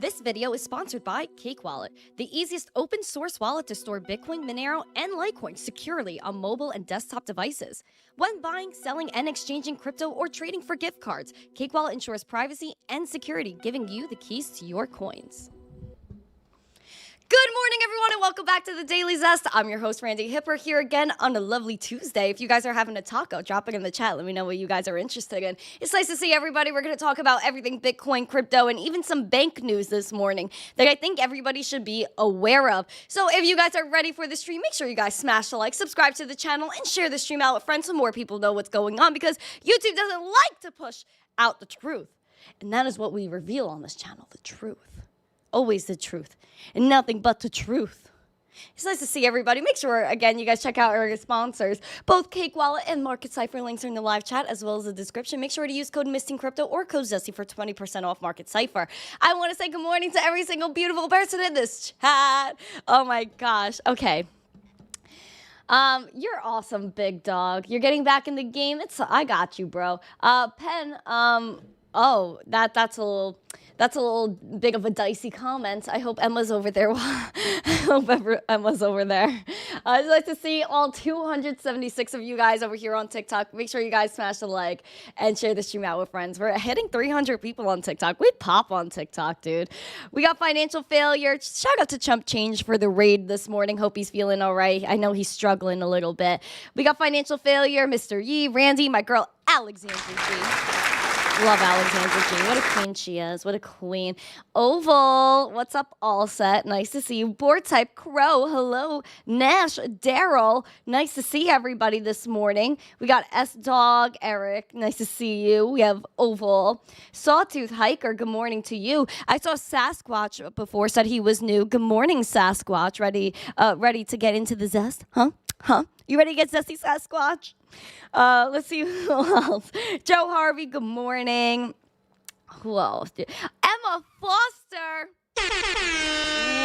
This video is sponsored by Cake Wallet, the easiest open source wallet to store Bitcoin, Monero, and Litecoin securely on mobile and desktop devices. When buying, selling, and exchanging crypto or trading for gift cards, Cake Wallet ensures privacy and security, giving you the keys to your coins. Good morning, everyone, and welcome back to the Daily Zest. I'm your host, Randi Hipper, here again on a lovely Tuesday. If you guys are having a taco, drop it in the chat. Let me know what you guys are interested in. It's nice to see everybody. We're going to talk about everything Bitcoin, crypto, and even some bank news this morning that I think everybody should be aware of. So if you guys are ready for the stream, make sure you guys smash the like, subscribe to the channel, and share the stream out with friends so more people know what's going on, because YouTube doesn't like to push out the truth. And that is what we reveal on this channel, the truth. Always the truth, and nothing but the truth. It's nice to see everybody. Make sure, again, you guys check out our sponsors. Both Cake Wallet and Market Cipher links are in the live chat, as well as the description. Make sure to use code missteencrypto or code Zesty for 20% off Market Cipher. I want to say good morning to every single beautiful person in this chat. Oh my gosh. Okay. You're awesome, big dog. You're getting back in the game. I got you, bro. Pen, oh, that's a little big of a dicey comment. I hope Emma's over there. I hope Emma's over there. I'd like to see all 276 of you guys over here on TikTok. Make sure you guys smash the like and share the stream out with friends. We're hitting 300 people on TikTok. We pop on TikTok, dude. We got financial failure. Shout out to Chump Change for the raid this morning. Hope he's feeling all right. I know he's struggling a little bit. We got financial failure, Mr. Yee, Randy, my girl Alexandra G. Love Alexandra G. What a queen she is. What a queen. Oval. What's up, All Set? Nice to see you. Board Type Crow. Hello. Nash. Daryl. Nice to see everybody this morning. We got S-Dog. Eric. Nice to see you. We have Oval. Sawtooth Hiker. Good morning to you. I saw Sasquatch before. Said he was new. Good morning, Sasquatch. Ready to get into the zest? Huh? You ready to get zesty, Sasquatch? Let's see who else. Joe Harvey, good morning. Who else? Emma Foster.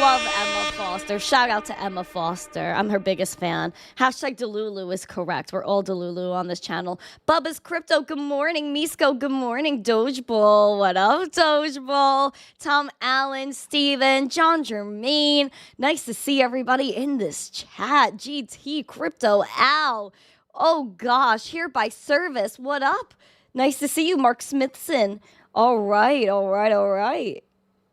Love Emma Foster. Shout out to Emma Foster. I'm her biggest fan. Hashtag Delulu is correct. We're all Delulu on this channel. Bubba's Crypto, good morning. Misko, good morning. Doge Bull, what up, Doge Bull? Tom Allen, Steven, John Germain. Nice to see everybody in this chat. GT, Crypto, Al. Oh gosh, here by service. What up? Nice to see you, Mark Smithson. All right.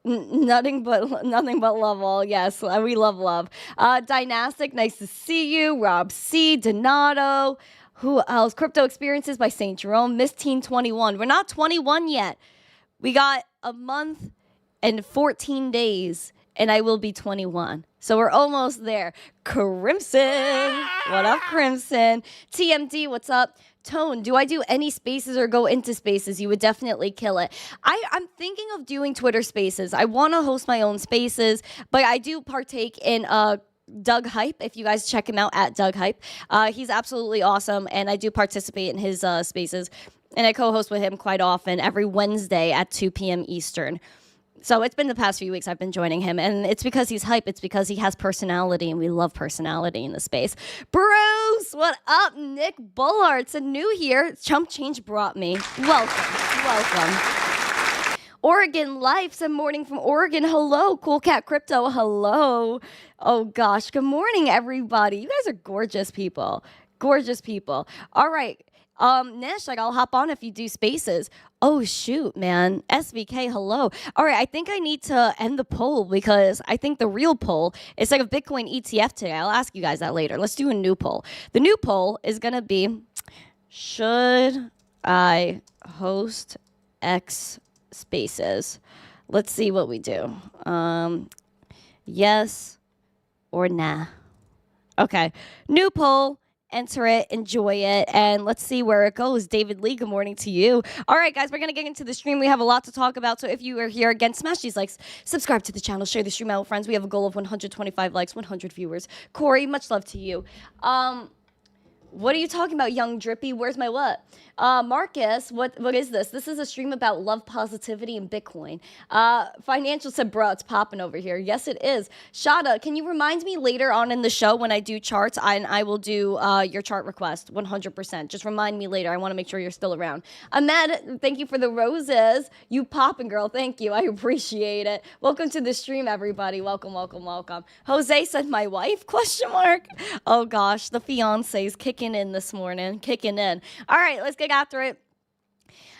Nothing but love all. Yes, we love love. Dynastic, nice to see you. Rob C. Donato. Who else? Crypto Experiences by St. Jerome. Miss Teen 21. We're not 21 yet. We got a month and 14 days, and I will be 21. So we're almost there. Crimson. What up, Crimson? TMD, what's up? Tone, do I do any spaces or go into spaces? You would definitely kill it. I'm thinking of doing Twitter spaces. I want to host my own spaces, but I do partake in Doug Hype. If you guys check him out at Doug Hype, he's absolutely awesome, and I do participate in his spaces, and I co-host with him quite often every Wednesday at 2 p.m. Eastern. So it's been the past few weeks I've been joining him, and it's because he's hype. It's because he has personality, and we love personality in the space. Bruce, what up? Nick Bullart's a new here. Chump Change brought me. Welcome. Oregon Life, some morning from Oregon. Hello, Cool Cat Crypto. Hello. Oh gosh, good morning, everybody. You guys are gorgeous people. Gorgeous people. All right. Nash, I'll hop on if you do spaces. Oh, shoot, man. SVK, hello. All right, I think I need to end the poll, because I think the real poll is like a Bitcoin ETF today. I'll ask you guys that later. Let's do a new poll. The new poll is going to be, should I host X spaces? Let's see what we do. Yes or nah. Okay, new poll. Enter it, enjoy it, and let's see where it goes. David Lee, good morning to you. All right, guys, we're going to get into the stream. We have a lot to talk about, so if you are here, again, smash these likes, subscribe to the channel, share the stream out with friends. We have a goal of 125 likes, 100 viewers. Corey, much love to you. What are you talking about, young drippy? Where's my what? Marcus, what is this? This is a stream about love, positivity, and Bitcoin. Financial said, bro, it's popping over here. Yes, it is. Shada, can you remind me later on in the show when I do charts, I will do your chart request, 100%. Just remind me later. I want to make sure you're still around. Ahmed, thank you for the roses. You popping, girl. Thank you. I appreciate it. Welcome to the stream, everybody. Welcome, welcome, welcome. Jose said, my wife, question mark. Oh, gosh, the fiance is kicking in this morning, kicking in. All right, let's get after it.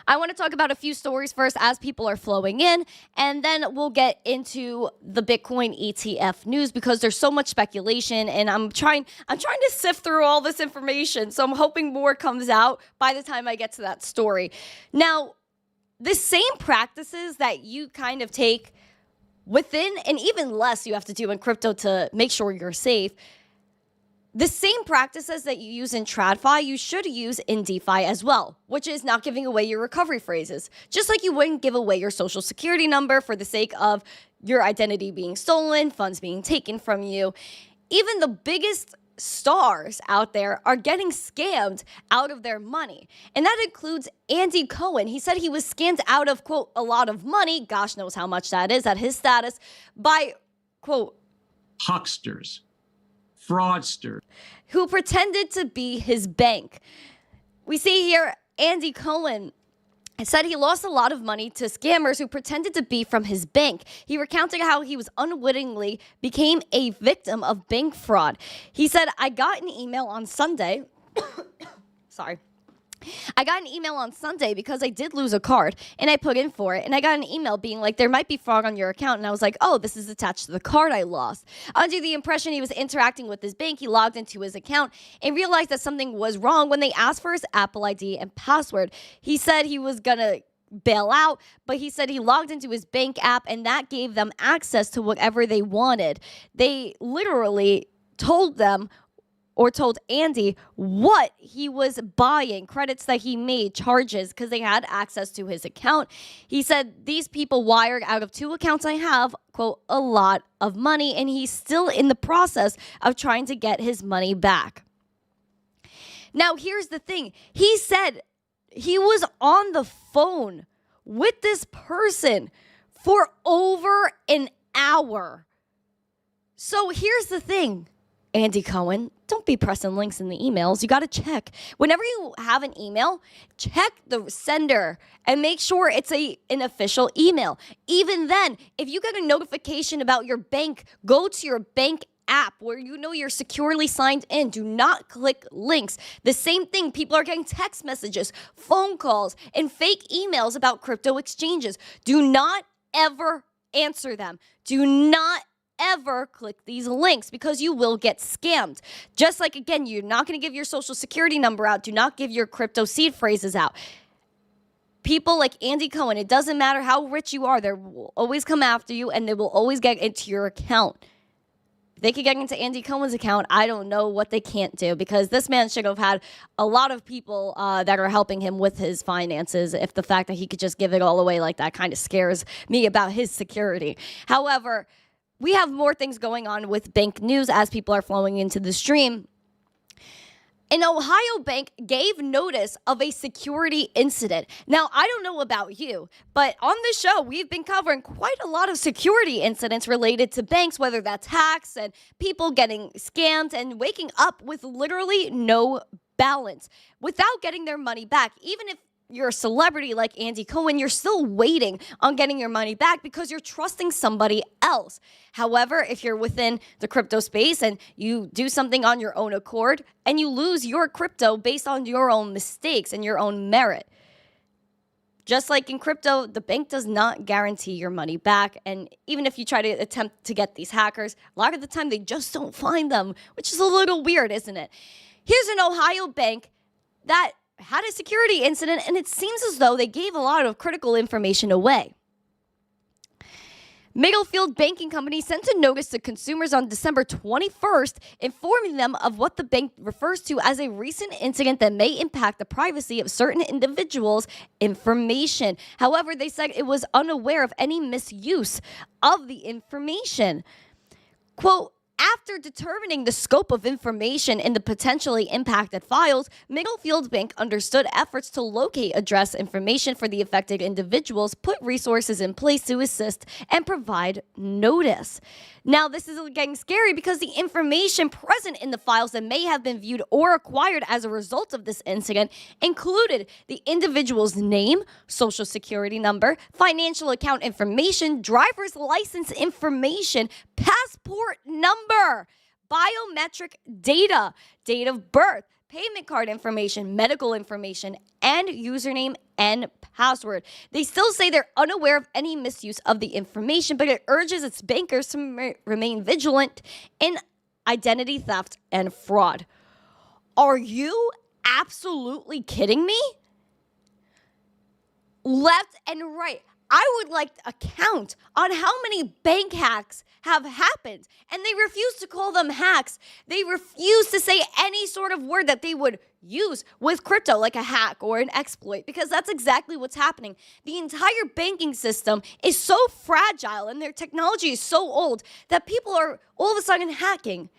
I want to talk about a few stories first as people are flowing in, and then we'll get into the Bitcoin ETF news because there's so much speculation, and I'm trying to sift through all this information. So I'm hoping more comes out by the time I get to that story. Now, the same practices that you kind of take within, and even less you have to do in crypto to make sure you're safe. The same practices that you use in TradFi, you should use in DeFi as well, which is not giving away your recovery phrases. Just like you wouldn't give away your social security number for the sake of your identity being stolen, funds being taken from you. Even the biggest stars out there are getting scammed out of their money. And that includes Andy Cohen. He said he was scammed out of, quote, a lot of money, gosh knows how much that is at his status, by, quote, hucksters, fraudster, who pretended to be his bank. We see here Andy Cohen said he lost a lot of money to scammers who pretended to be from his bank. He recounted how he was unwittingly became a victim of bank fraud. He said, I got an email on Sunday. Sorry. I got an email on Sunday because I did lose a card and I put in for it. And I got an email being like, there might be fraud on your account. And I was like, oh, this is attached to the card I lost. Under the impression he was interacting with his bank, he logged into his account and realized that something was wrong when they asked for his Apple ID and password. He said he was going to bail out, but he said he logged into his bank app and that gave them access to whatever they wanted. They literally told them or told Andy what he was buying, credits that he made, charges, because they had access to his account. He said, these people wired out of 2 accounts I have, quote, a lot of money, and he's still in the process of trying to get his money back. Now, here's the thing. He said he was on the phone with this person for over an hour. So here's the thing, Andy Cohen, don't be pressing links in the emails. You got to check. Whenever you have an email, check the sender and make sure it's an official email. Even then, if you get a notification about your bank, go to your bank app where you know you're securely signed in. Do not click links. The same thing, people are getting text messages, phone calls, and fake emails about crypto exchanges. Do not ever answer them. Do not ever click these links because you will get scammed. Just like, again, you're not going to give your social security number out. Do not give your crypto seed phrases out. People like Andy Cohen, it doesn't matter how rich you are, they will always come after you and they will always get into your account. If they could get into Andy Cohen's account, I don't know what they can't do because this man should have had a lot of people that are helping him with his finances. If the fact that he could just give it all away like that kind of scares me about his security. However, we have more things going on with bank news as people are flowing into the stream. An Ohio bank gave notice of a security incident. Now, I don't know about you, but on this show, we've been covering quite a lot of security incidents related to banks, whether that's hacks and people getting scammed and waking up with literally no balance without getting their money back. Even if you're a celebrity like Andy Cohen, you're still waiting on getting your money back because you're trusting somebody else. However, if you're within the crypto space and you do something on your own accord and you lose your crypto based on your own mistakes and your own merit, just like in crypto, the bank does not guarantee your money back. And even if you try to attempt to get these hackers, a lot of the time they just don't find them, which is a little weird, isn't it? Here's an Ohio bank that had a security incident, and it seems as though they gave a lot of critical information away. Middlefield Banking Company sent a notice to consumers on December 21st, informing them of what the bank refers to as a recent incident that may impact the privacy of certain individuals' information. However, they said it was unaware of any misuse of the information. Quote, After determining the scope of information in the potentially impacted files, Middlefield Bank understood efforts to locate address information for the affected individuals, put resources in place to assist, and provide notice. Now, this is getting scary because the information present in the files that may have been viewed or acquired as a result of this incident included the individual's name, social security number, financial account information, driver's license information, passport number, biometric data, date of birth, payment card information, medical information, and username and password. They still say they're unaware of any misuse of the information, but it urges its bankers to remain vigilant in identity theft and fraud. Are you absolutely kidding me? Left and right. I would like a count on how many bank hacks have happened. And they refuse to call them hacks. They refuse to say any sort of word that they would use with crypto, like a hack or an exploit, because that's exactly what's happening. The entire banking system is so fragile and their technology is so old that people are all of a sudden hacking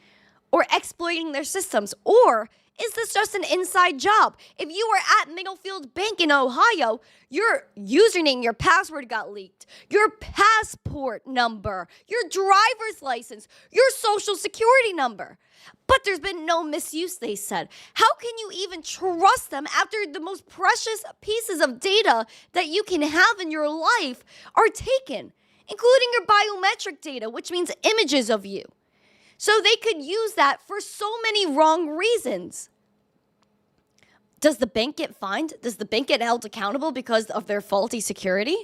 or exploiting their systems. Or is this just an inside job? If you were at Middlefield Bank in Ohio, your username, your password got leaked, your passport number, your driver's license, your social security number. But there's been no misuse, they said. How can you even trust them after the most precious pieces of data that you can have in your life are taken, including your biometric data, which means images of you? So they could use that for so many wrong reasons. Does the bank get fined? Does the bank get held accountable because of their faulty security?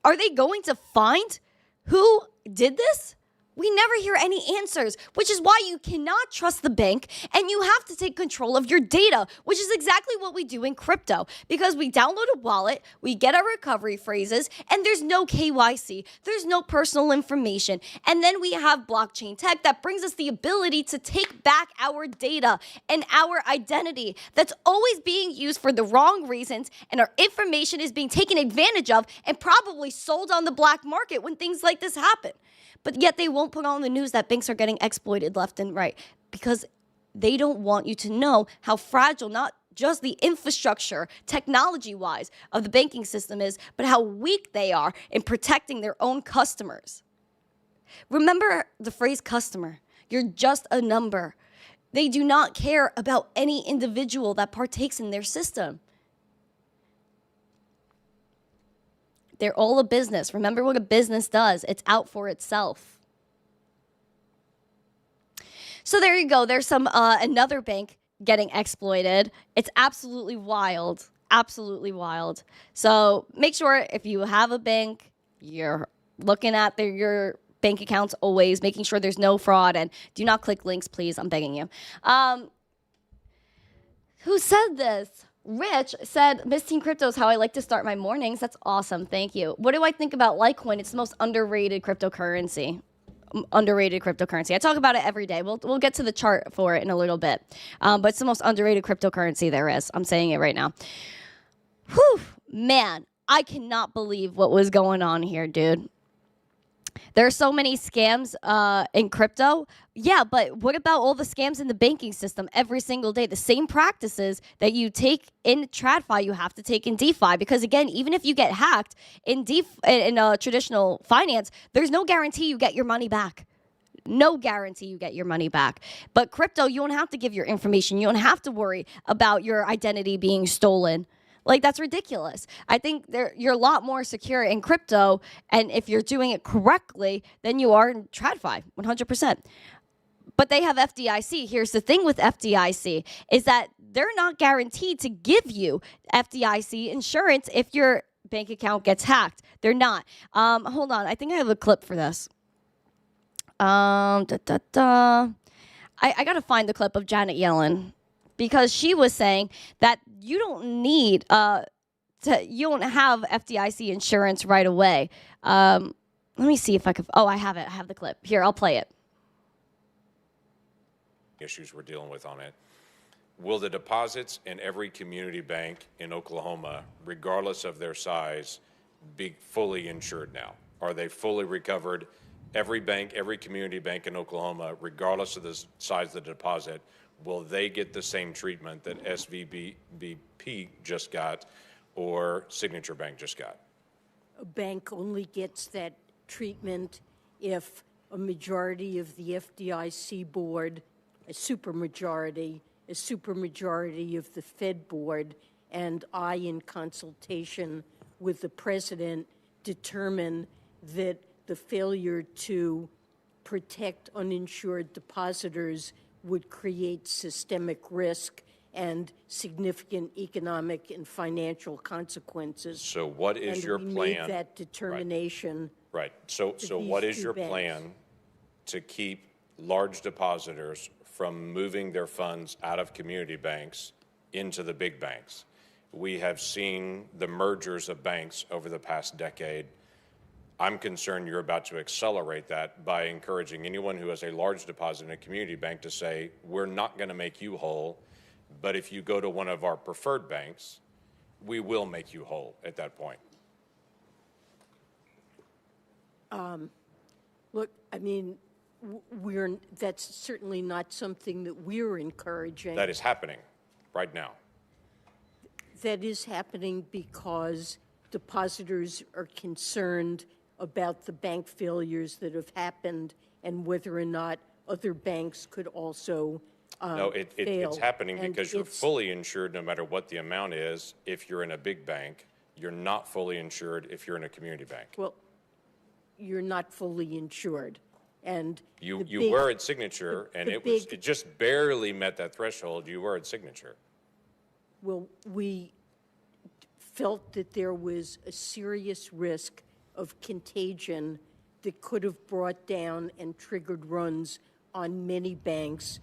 Are they going to find who did this? We never hear any answers, which is why you cannot trust the bank and you have to take control of your data, which is exactly what we do in crypto. Because we download a wallet, we get our recovery phrases, and there's no KYC, there's no personal information. And then we have blockchain tech that brings us the ability to take back our data and our identity that's always being used for the wrong reasons, and our information is being taken advantage of and probably sold on the black market when things like this happen. But yet they won't put on the news that banks are getting exploited left and right because they don't want you to know how fragile not just the infrastructure, technology-wise, of the banking system is, but how weak they are in protecting their own customers. Remember the phrase customer. You're just a number. They do not care about any individual that partakes in their system. They're all a business. Remember what a business does. It's out for itself. So there you go. There's some another bank getting exploited. It's absolutely wild. Absolutely wild. So make sure if you have a bank, you're looking at your bank accounts always, making sure there's no fraud, and do not click links, please. I'm begging you. Who said this? Rich said, missteencrypto is how I like to start my mornings. That's awesome. Thank you. What do I think about Litecoin? It's the most underrated cryptocurrency. I talk about it every day. We'll get to the chart for it in a little bit. But it's the most underrated cryptocurrency there is. I'm saying it right now. Whew, man, I cannot believe what was going on here, dude. There are so many scams in crypto. Yeah, but what about all the scams in the banking system every single day? The same practices that you take in TradFi, you have to take in DeFi. Because again, even if you get hacked in traditional finance, there's no guarantee you get your money back. No guarantee you get your money back. But crypto, you don't have to give your information. You don't have to worry about your identity being stolen. Like, that's ridiculous. I think you're a lot more secure in crypto, and if you're doing it correctly, than you are in TradFi, 100%. But they have FDIC. Here's the thing with FDIC, is that they're not guaranteed to give you FDIC insurance if your bank account gets hacked. They're not. Hold on. I think I have a clip for this. I got to find the clip of Janet Yellen, because she was saying that you don't need you don't have FDIC insurance right away. Let me see if I could. Oh, I have it. I have the clip. Here, I'll play it. Issues we're dealing with on it. Will the deposits in every community bank in Oklahoma, regardless of their size, be fully insured now? Are they fully recovered? every bank, every community bank in Oklahoma, regardless of the size of the deposit, will they get the same treatment that SVBP just got or Signature Bank just got? A bank only gets that treatment if a majority of the FDIC board, a supermajority of the Fed board, and I, in consultation with the president, determine that the failure to protect uninsured depositors would create systemic risk and significant economic and financial consequences. So what is and your we plan? made that determination. Right. So what is your plan to keep large depositors from moving their funds out of community banks into the big banks? We have seen the mergers of banks over the past decade. I'm concerned you're about to accelerate that by encouraging anyone who has a large deposit in a community bank to say, we're not going to make you whole, but if you go to one of our preferred banks, we will make you whole at that point. Look, I mean, that's certainly not something that we're encouraging. That is happening right now. That is happening because depositors are concerned about the bank failures that have happened and whether or not other banks could also No, it's happening And because you're fully insured no matter what the amount is. If you're in a big bank, you're not fully insured if you're in a community bank. Well, you're not fully insured. And You were at Signature, and it just barely met that threshold. You were at Signature. Well, we felt that there was a serious risk of contagion that could have brought down and triggered runs on many banks.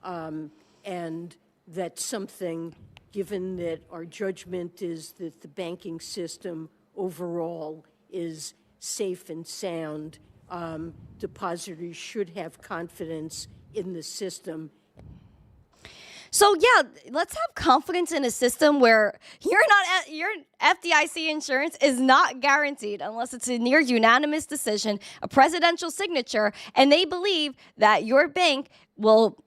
And that's something, given that our judgment is that the banking system overall is safe and sound, depositors should have confidence in the system. So yeah, let's have confidence in a system where your FDIC insurance is not guaranteed unless it's a near unanimous decision, a presidential signature, and they believe that your bank will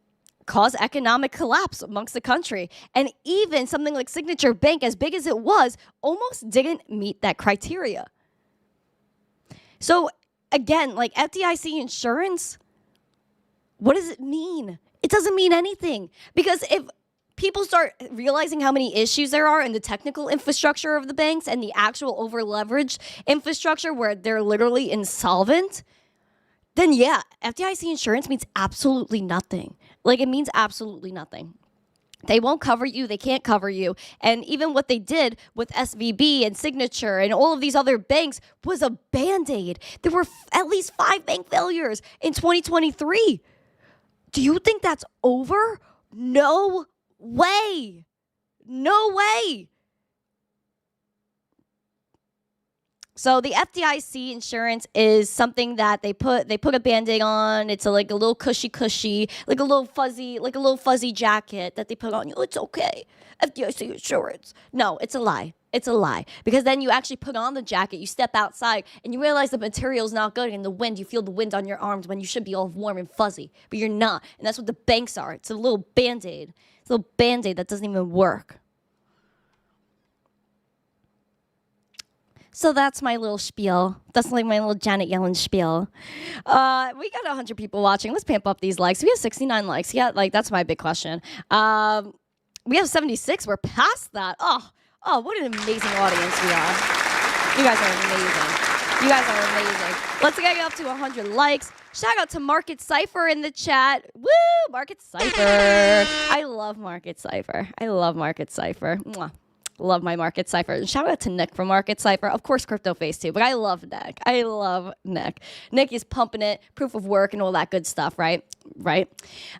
cause economic collapse amongst the country. And even something like Signature Bank, as big as it was, almost didn't meet that criteria. So again, like FDIC insurance, what does it mean? It doesn't mean anything, because if people start realizing how many issues there are in the technical infrastructure of the banks and the actual over-leveraged infrastructure where they're literally insolvent, then yeah, FDIC insurance means absolutely nothing. Like, it means absolutely nothing. They won't cover you. They can't cover you. And even what they did with SVB and Signature and all of these other banks was a Band-Aid. There were at least 5 bank failures in 2023. Do you think that's over? No way. No way. So the FDIC insurance is something that they put a Band-Aid on. It's like a little cushy, like a little fuzzy jacket that they put on you. It's okay. FDIC insurance. No, it's a lie. It's a lie. Because then you actually put on the jacket, you step outside, and you realize the material's not good, and the wind, you feel the wind on your arms when you should be all warm and fuzzy, but you're not. And that's what the banks are. It's a little Band-Aid. It's a little Band-Aid that doesn't even work. So that's my little spiel. That's like my little Janet Yellen spiel. We got 100 people watching. Let's pamp up these likes. We have 69 likes. Yeah, like that's my big question. We have 76. We're past that. Oh, what an amazing audience we are. You guys are amazing. You guys are amazing. Let's get up to 100 likes. Shout out to Market Cipher in the chat. Woo, Market Cipher. I love Market Cipher. I love Market Cipher. Mwah. Love my Market Cipher. And shout out to Nick from Market Cipher. Of course, Crypto Face too, but I love Nick. I love Nick. Nick is pumping it, proof of work and all that good stuff, right?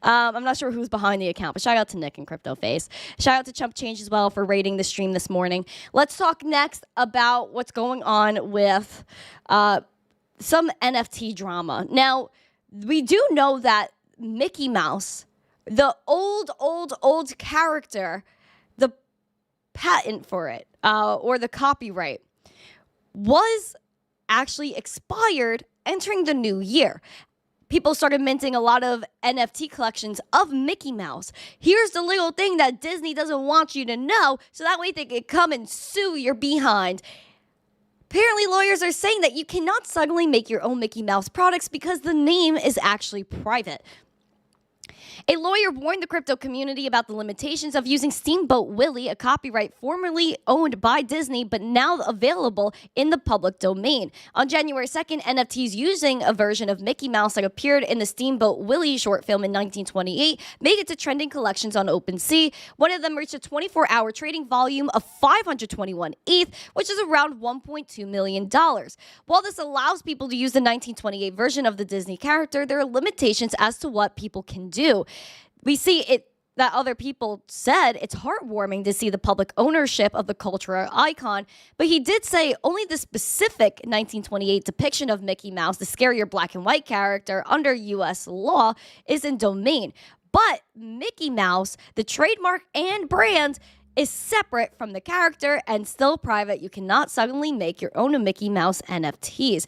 I'm not sure who's behind the account, but shout out to Nick and Crypto Face. Shout out to Chump Change as well for rating the stream this morning. Let's talk next about what's going on with some NFT drama. Now, we do know that Mickey Mouse, the old character, the patent for it, or the copyright, was actually expired entering the new year. People started minting a lot of NFT collections of Mickey Mouse. Here's the little thing that Disney doesn't want you to know, so that way they can come and sue your behind. Apparently, lawyers are saying that you cannot suddenly make your own Mickey Mouse products because the name is actually private. A lawyer warned the crypto community about the limitations of using Steamboat Willie, a copyright formerly owned by Disney but now available in the public domain. On January 2nd, NFTs using a version of Mickey Mouse that appeared in the Steamboat Willie short film in 1928 made it to trending collections on OpenSea. One of them reached a 24-hour trading volume of 521 ETH, which is around $1.2 million. While this allows people to use the 1928 version of the Disney character, there are limitations as to what people can do. We see it that other people said it's heartwarming to see the public ownership of the cultural icon, but he did say only the specific 1928 depiction of Mickey Mouse, the scarier black and white character under U.S. law, is in domain. But Mickey Mouse, the trademark and brand, is separate from the character and still private. You cannot suddenly make your own Mickey Mouse NFTs.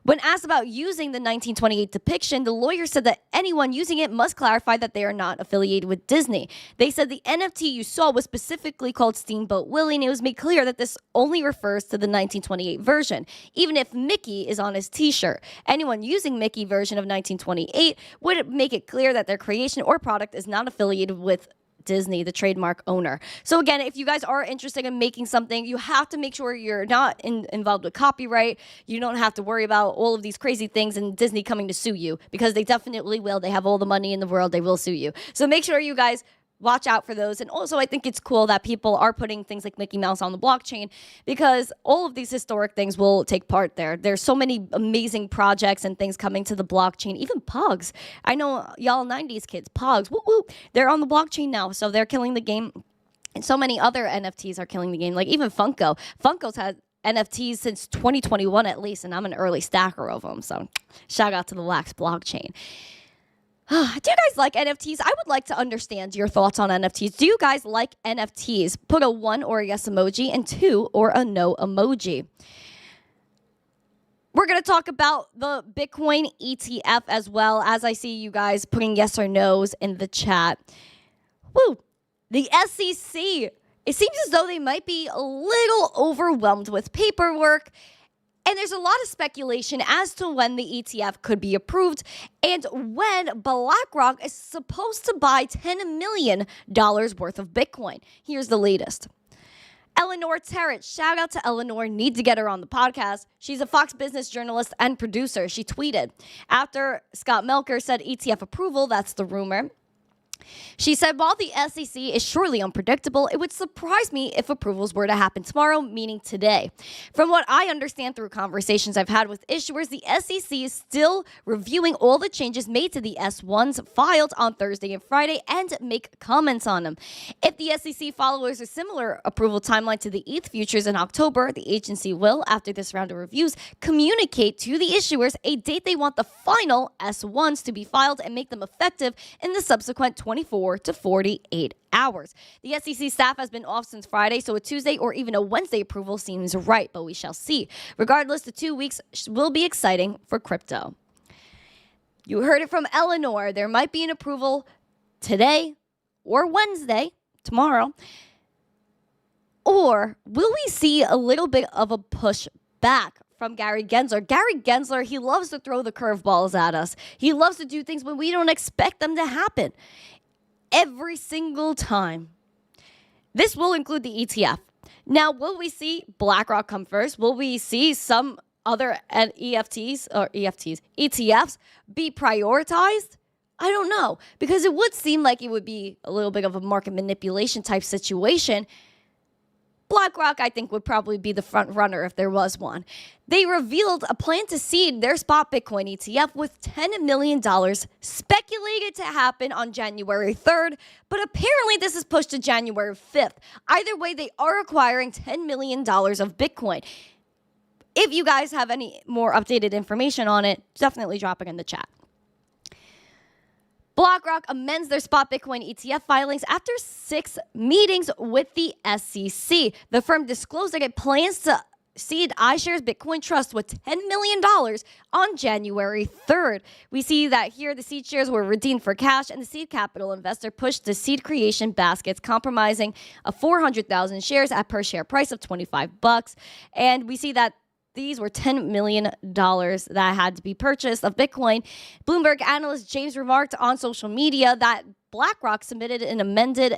When asked about using the 1928 depiction, the lawyer said that anyone using it must clarify that they are not affiliated with Disney. They said the NFT you saw was specifically called Steamboat Willie, and it was made clear that this only refers to the 1928 version, even if Mickey is on his t-shirt. Anyone using Mickey version of 1928 would make it clear that their creation or product is not affiliated with Disney, the trademark owner. So again, if you guys are interested in making something, you have to make sure you're not involved with copyright. You don't have to worry about all of these crazy things and Disney coming to sue you, because they definitely will. They have all the money in the world. They will sue you. So make sure you guys watch out for those. And also, I think it's cool that people are putting things like Mickey Mouse on the blockchain, because all of these historic things will take part there. There's so many amazing projects and things coming to the blockchain. Even Pogs. I know y'all 90s kids. Pogs. Woo woo. They're on the blockchain now, so they're killing the game. And so many other NFTs are killing the game. Like even Funko. Funko's had NFTs since 2021 at least, and I'm an early stacker of them. So shout out to the Wax blockchain. Do you guys like NFTs? I would like to understand your thoughts on NFTs. Do you guys like NFTs? Put a 1 or a yes emoji and 2 or a no emoji. We're going to talk about the Bitcoin ETF as well, as I see you guys putting yes or no's in the chat. Woo! The SEC. It seems as though they might be a little overwhelmed with paperwork. And there's a lot of speculation as to when the ETF could be approved and when BlackRock is supposed to buy $10 million worth of Bitcoin. Here's the latest. Eleanor Terrett, shout out to Eleanor, need to get her on the podcast. She's a Fox Business journalist and producer. She tweeted, after Scott Melker said ETF approval, that's the rumor. She said, while the SEC is surely unpredictable, it would surprise me if approvals were to happen tomorrow, meaning today. From what I understand through conversations I've had with issuers, the SEC is still reviewing all the changes made to the S1s filed on Thursday and Friday and make comments on them. If the SEC follows a similar approval timeline to the ETH futures in October, the agency will, after this round of reviews, communicate to the issuers a date they want the final S1s to be filed and make them effective in the subsequent 24 to 48 hours. The SEC staff has been off since Friday, so a Tuesday or even a Wednesday approval seems right, but we shall see. Regardless, the 2 weeks will be exciting for crypto. You heard it from Eleanor. There might be an approval today or Wednesday, tomorrow. Or will we see a little bit of a push back from Gary Gensler? Gary Gensler, he loves to throw the curveballs at us. He loves to do things when we don't expect them to happen. Every single time. This will include the ETF. Now, will we see BlackRock come first? Will we see some other ETFs be prioritized? I don't know, because it would seem like it would be a little bit of a market manipulation type situation. BlackRock, I think, would probably be the front runner if there was one. They revealed a plan to seed their spot Bitcoin ETF with $10 million speculated to happen on January 3rd, but apparently this is pushed to January 5th. Either way, they are acquiring $10 million of Bitcoin. If you guys have any more updated information on it, definitely drop it in the chat. BlackRock amends their spot Bitcoin ETF filings after 6 meetings with the SEC. The firm disclosed that it plans to Seed iShares Bitcoin Trust with $10 million on January 3rd. We see that here the seed shares were redeemed for cash, and the seed capital investor pushed the seed creation baskets, compromising a 400,000 shares at per share price of $25. And we see that these were $10 million that had to be purchased of Bitcoin. Bloomberg analyst James remarked on social media that BlackRock submitted an amended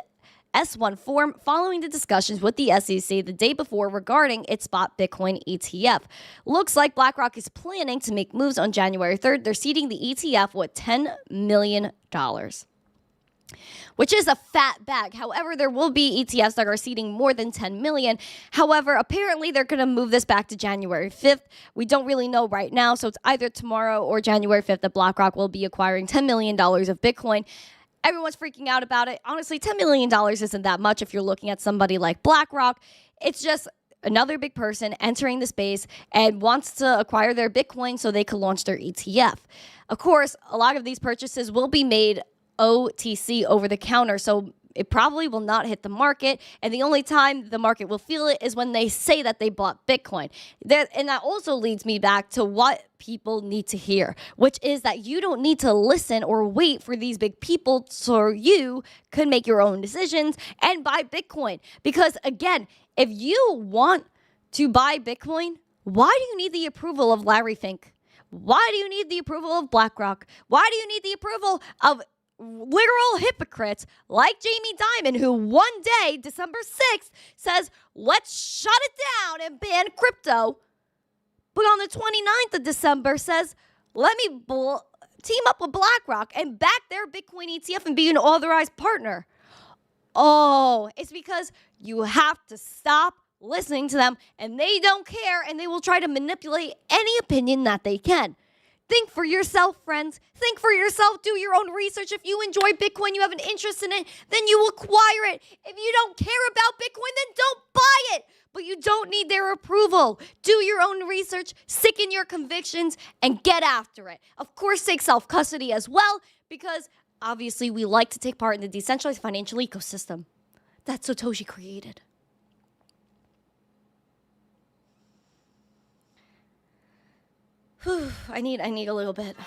S1 form following the discussions with the SEC the day before regarding its spot Bitcoin ETF. Looks like BlackRock is planning to make moves on January 3rd. They're seeding the ETF with $10 million. Which is a fat bag. However, there will be ETFs that are seeding more than 10 million. However, apparently they're going to move this back to January 5th. We don't really know right now, so it's either tomorrow or January 5th that BlackRock will be acquiring $10 million of Bitcoin. Everyone's freaking out about it. Honestly, $10 million isn't that much if you're looking at somebody like BlackRock. It's just another big person entering the space and wants to acquire their Bitcoin so they can launch their ETF. Of course, a lot of these purchases will be made OTC, over the counter, so it probably will not hit the market, and the only time the market will feel it is when they say that they bought Bitcoin. And that also leads me back to what people need to hear, which is that you don't need to listen or wait for these big people so you can make your own decisions and buy Bitcoin. Because again, if you want to buy Bitcoin, why do you need the approval of Larry Fink? Why do you need the approval of BlackRock? Why do you need the approval of literal hypocrites like Jamie Dimon, who one day, December 6th, says, let's shut it down and ban crypto, but on the 29th of December says, let me team up with BlackRock and back their Bitcoin ETF and be an authorized partner? Oh, it's because you have to stop listening to them, and they don't care, and they will try to manipulate any opinion that they can. Think for yourself, friends. Think for yourself. Do your own research. If you enjoy Bitcoin, you have an interest in it, then you acquire it. If you don't care about Bitcoin, then don't buy it. But you don't need their approval. Do your own research, stick in your convictions, and get after it. Of course, take self-custody as well, because obviously we like to take part in the decentralized financial ecosystem that Satoshi created. Whew, I need a little bit.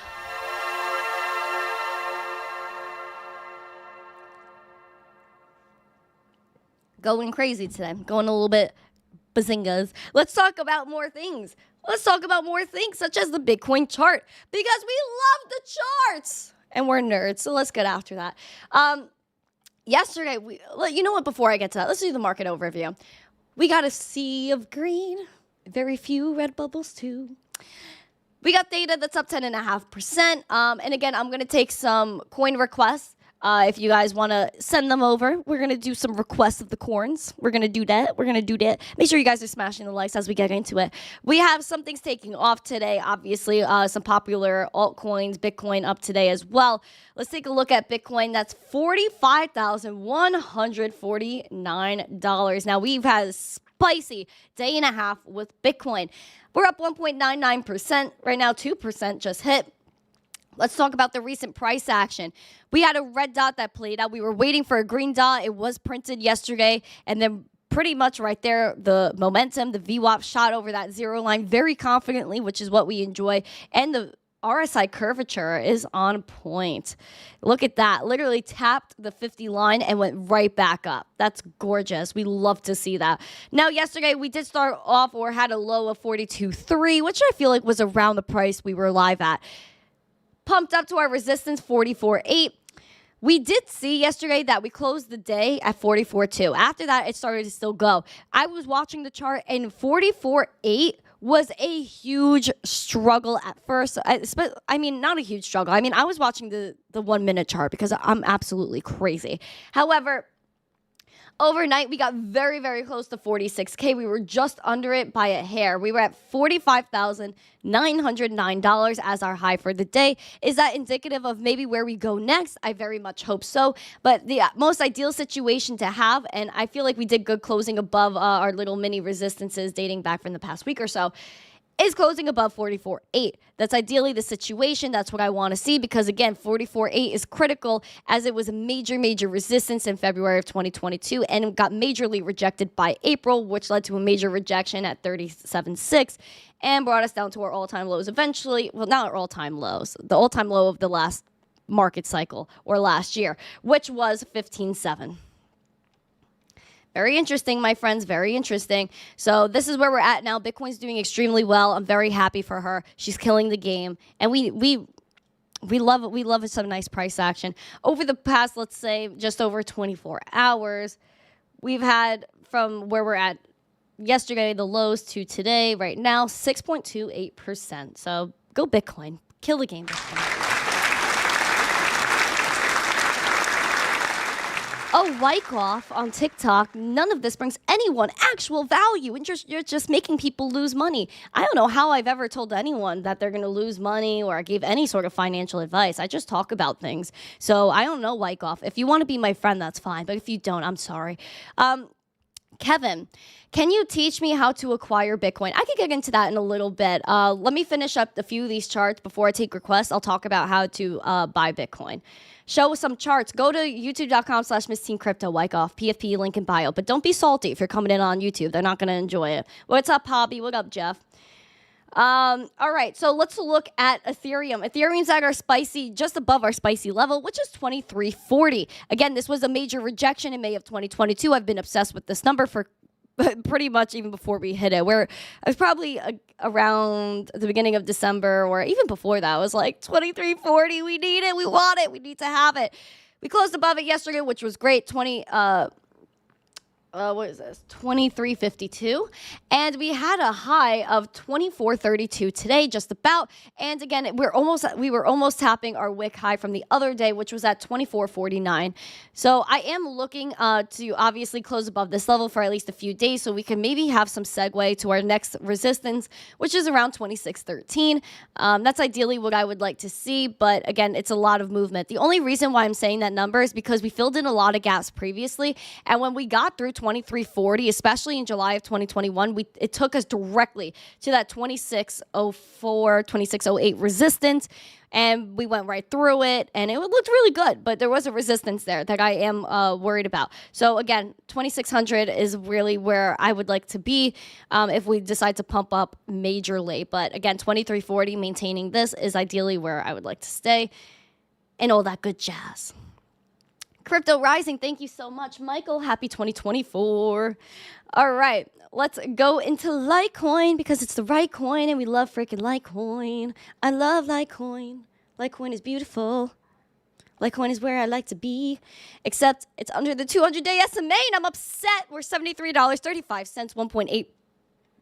Going crazy today. Going a little bit bazingas. Let's talk about more things. Let's talk about more things such as the Bitcoin chart, because we love the charts and we're nerds. So let's get after that. Yesterday, you know what? Before I get to that, let's do the market overview. We got a sea of green, very few red bubbles too. We got data that's up 10.5%. And again, I'm going to take some coin requests. If you guys want to send them over, we're going to do some requests of the corns. We're going to do that. Make sure you guys are smashing the likes as we get into it. We have some things taking off today, obviously. Some popular altcoins, Bitcoin up today as well. Let's take a look at Bitcoin. That's $45,149. Now, we've had a spicy day and a half with Bitcoin. We're up 1.99% right now. 2% just hit. Let's talk about the recent price action. We had a red dot that played out. We were waiting for a green dot. It was printed yesterday. And then pretty much right there, the momentum, the VWAP shot over that zero line very confidently, which is what we enjoy. And the RSI curvature is on point. Look at that. Literally tapped the 50 line and went right back up. That's gorgeous. We love to see that. Now, yesterday we did start off or had a low of 42.3, which I feel like was around the price we were live at. Pumped up to our resistance, 44.8. We did see yesterday that we closed the day at 44.2. After that, it started to still go. I was watching the chart, and 44.8 was a huge struggle at first. I mean, not a huge struggle. I mean, I was watching the 1 minute chart because I'm absolutely crazy. However, overnight, we got very, very close to 46K. We were just under it by a hair. We were at $45,909 as our high for the day. Is that indicative of maybe where we go next? I very much hope so. But the most ideal situation to have, and I feel like we did good closing above our little mini resistances dating back from the past week or so, is closing above 44.8. That's ideally the situation. That's what I want to see because, again, 44.8 is critical as it was a major, major resistance in February of 2022 and got majorly rejected by April, which led to a major rejection at 37.6 and brought us down to our all-time lows eventually. Well, not our all-time lows. The all-time low of the last market cycle or last year, which was 15.7. Very interesting, my friends, very interesting. So this is where we're at now. Bitcoin's doing extremely well. I'm very happy for her. She's killing the game. And we love it. We love some nice price action. Over the past, let's say, just over 24 hours, we've had from where we're at yesterday, the lows to today, right now, 6.28%. So go Bitcoin. Kill the game, Bitcoin. Oh, Wyckoff on TikTok, none of this brings anyone actual value, and you're just making people lose money. I don't know how I've ever told anyone that they're going to lose money or I gave any sort of financial advice. I just talk about things. So I don't know, Wyckoff. If you want to be my friend, that's fine. But if you don't, I'm sorry. Kevin, can you teach me how to acquire Bitcoin? I can get into that in a little bit. Let me finish up a few of these charts before I take requests. I'll talk about how to buy Bitcoin. Show some charts. Go to youtube.com/missteencrypto, Wyckoff, PFP, link in bio. But don't be salty if you're coming in on YouTube. They're not going to enjoy it. What's up, Hobby? What up, Jeff? All right, so let's look at Ethereum. Ethereum's at our spicy, just above our spicy level, which is 2340. Again, this was a major rejection in May of 2022. I've been obsessed with this number for pretty much even before we hit it, where I was probably around the beginning of December or even before that. I was like, 2340, we need it, we want it, we need to have it. We closed above it yesterday, which was great, 2352, and we had a high of 2432 today, just about. And again, we were almost tapping our wick high from the other day, which was at 2449. So I am looking to obviously close above this level for at least a few days, so we can maybe have some segue to our next resistance, which is around 2613. That's ideally what I would like to see, but again, it's a lot of movement. The only reason why I'm saying that number is because we filled in a lot of gaps previously, and when we got through 2340, especially in July of 2021, it took us directly to that 2604, 2608 resistance, and we went right through it, and it looked really good, but there was a resistance there that I am worried about. So again, 2600 is really where I would like to be if we decide to pump up majorly. But again, 2340, maintaining this is ideally where I would like to stay, and all that good jazz. Crypto Rising, thank you so much, Michael. Happy 2024. All right, let's go into Litecoin because it's the right coin and we love freaking Litecoin. I love Litecoin. Litecoin is beautiful. Litecoin is where I like to be, except it's under the 200-day SMA and I'm upset. We're $73.35,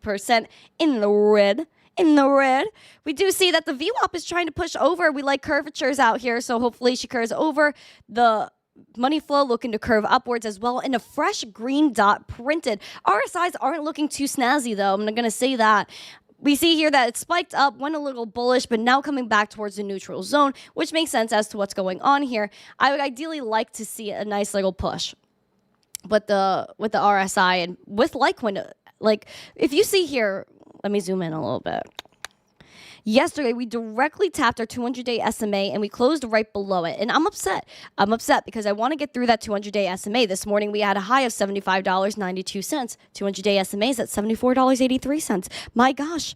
1.8% in the red. In the red. We do see that the VWAP is trying to push over. We like curvatures out here, so hopefully she curves over. The money flow looking to curve upwards as well, and a fresh green dot printed. RSIs aren't looking too snazzy, though. I'm going to say that. We see here that it spiked up, went a little bullish, but now coming back towards the neutral zone, which makes sense as to what's going on here. I would ideally like to see a nice little push with the RSI and with Litecoin. Like, if you see here, let me zoom in a little bit. Yesterday, we directly tapped our 200-day SMA, and we closed right below it. And I'm upset. I'm upset because I want to get through that 200-day SMA. This morning, we had a high of $75.92. 200-day SMA is at $74.83. My gosh.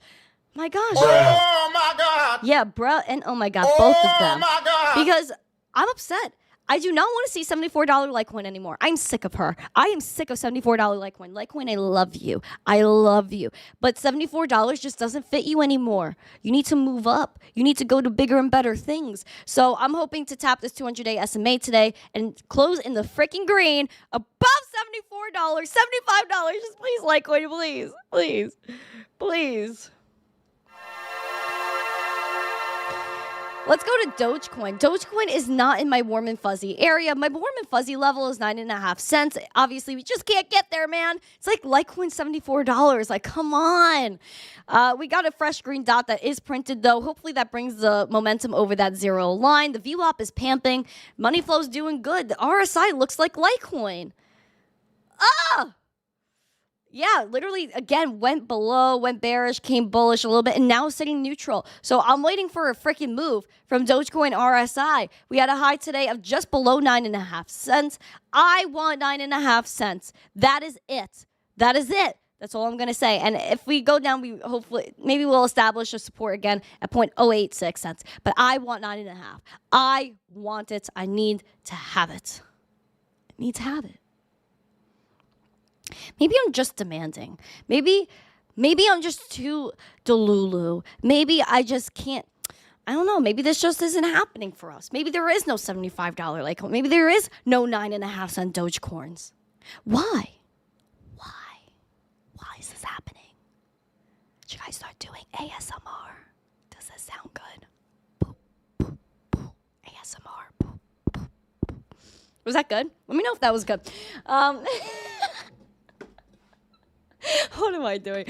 My gosh. Oh, my God. Yeah, bro. And oh, my God, both of them. Oh, my God. Because I'm upset. I do not want to see $74 Litecoin anymore. I'm sick of her. I am sick of $74 Litecoin. Litecoin, I love you. I love you. But $74 just doesn't fit you anymore. You need to move up. You need to go to bigger and better things. So I'm hoping to tap this 200-day SMA today and close in the freaking green above $74, $75. Just please, Litecoin, please. Please. Please. Let's go to Dogecoin. Dogecoin is not in my warm and fuzzy area. My warm and fuzzy level is 9.5 cents. Obviously, we just can't get there, man. It's like Litecoin $74. Like, come on. We got a fresh green dot that is printed, though. Hopefully, that brings the momentum over that zero line. The VWAP is pamping. Money flow's doing good. The RSI looks like Litecoin. Ah! Yeah, literally, again, went below, went bearish, came bullish a little bit, and now sitting neutral. So I'm waiting for a freaking move from Dogecoin RSI. We had a high today of just below 9.5 cents. I want 9.5 cents. That is it. That is it. That's all I'm going to say. And if we go down, we hopefully, maybe we'll establish a support again at 0.086 cents. But I want 9.5. I want it. I need to have it. I need to have it. Maybe I'm just demanding. Maybe I'm just too delulu. Maybe I just can't. I don't know. Maybe this just isn't happening for us. Maybe there is no $75 Litecoin. Maybe there is no 9.5 cent Dogecoins. Why? Why is this happening? Should I start doing ASMR? Does this sound good? Boop, boop, boop. ASMR. Boop, boop, boop. Was that good? Let me know if that was good. What am I doing?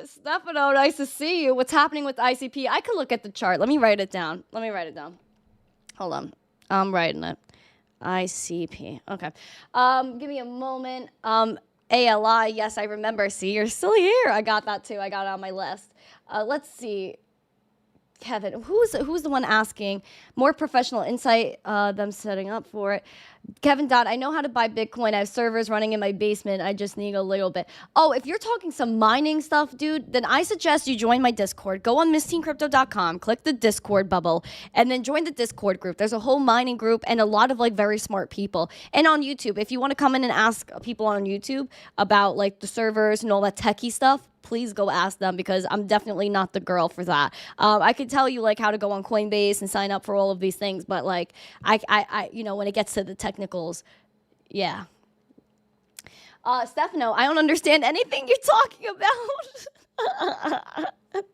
Stefano, nice to see you. What's happening with ICP? I could look at the chart. Let me write it down. Hold on. I'm writing it. ICP. Okay. Give me a moment. ALI. Yes, I remember. See, you're still here. I got that too. I got it on my list. Let's see. Kevin, who's the one asking? More professional insight, them setting up for it. Kevin Dodd, I know how to buy Bitcoin. I have servers running in my basement. I just need a little bit. Oh, if you're talking some mining stuff, dude, then I suggest you join my Discord. Go on missteencrypto.com, click the Discord bubble, and then join the Discord group. There's a whole mining group and a lot of like very smart people. And on YouTube, if you want to come in and ask people on YouTube about like the servers and all that techie stuff, please go ask them because I'm definitely not the girl for that. I could tell you like how to go on Coinbase and sign up for all of these things, but like I when it gets to the technicals, yeah. Stefano, I don't understand anything you're talking about.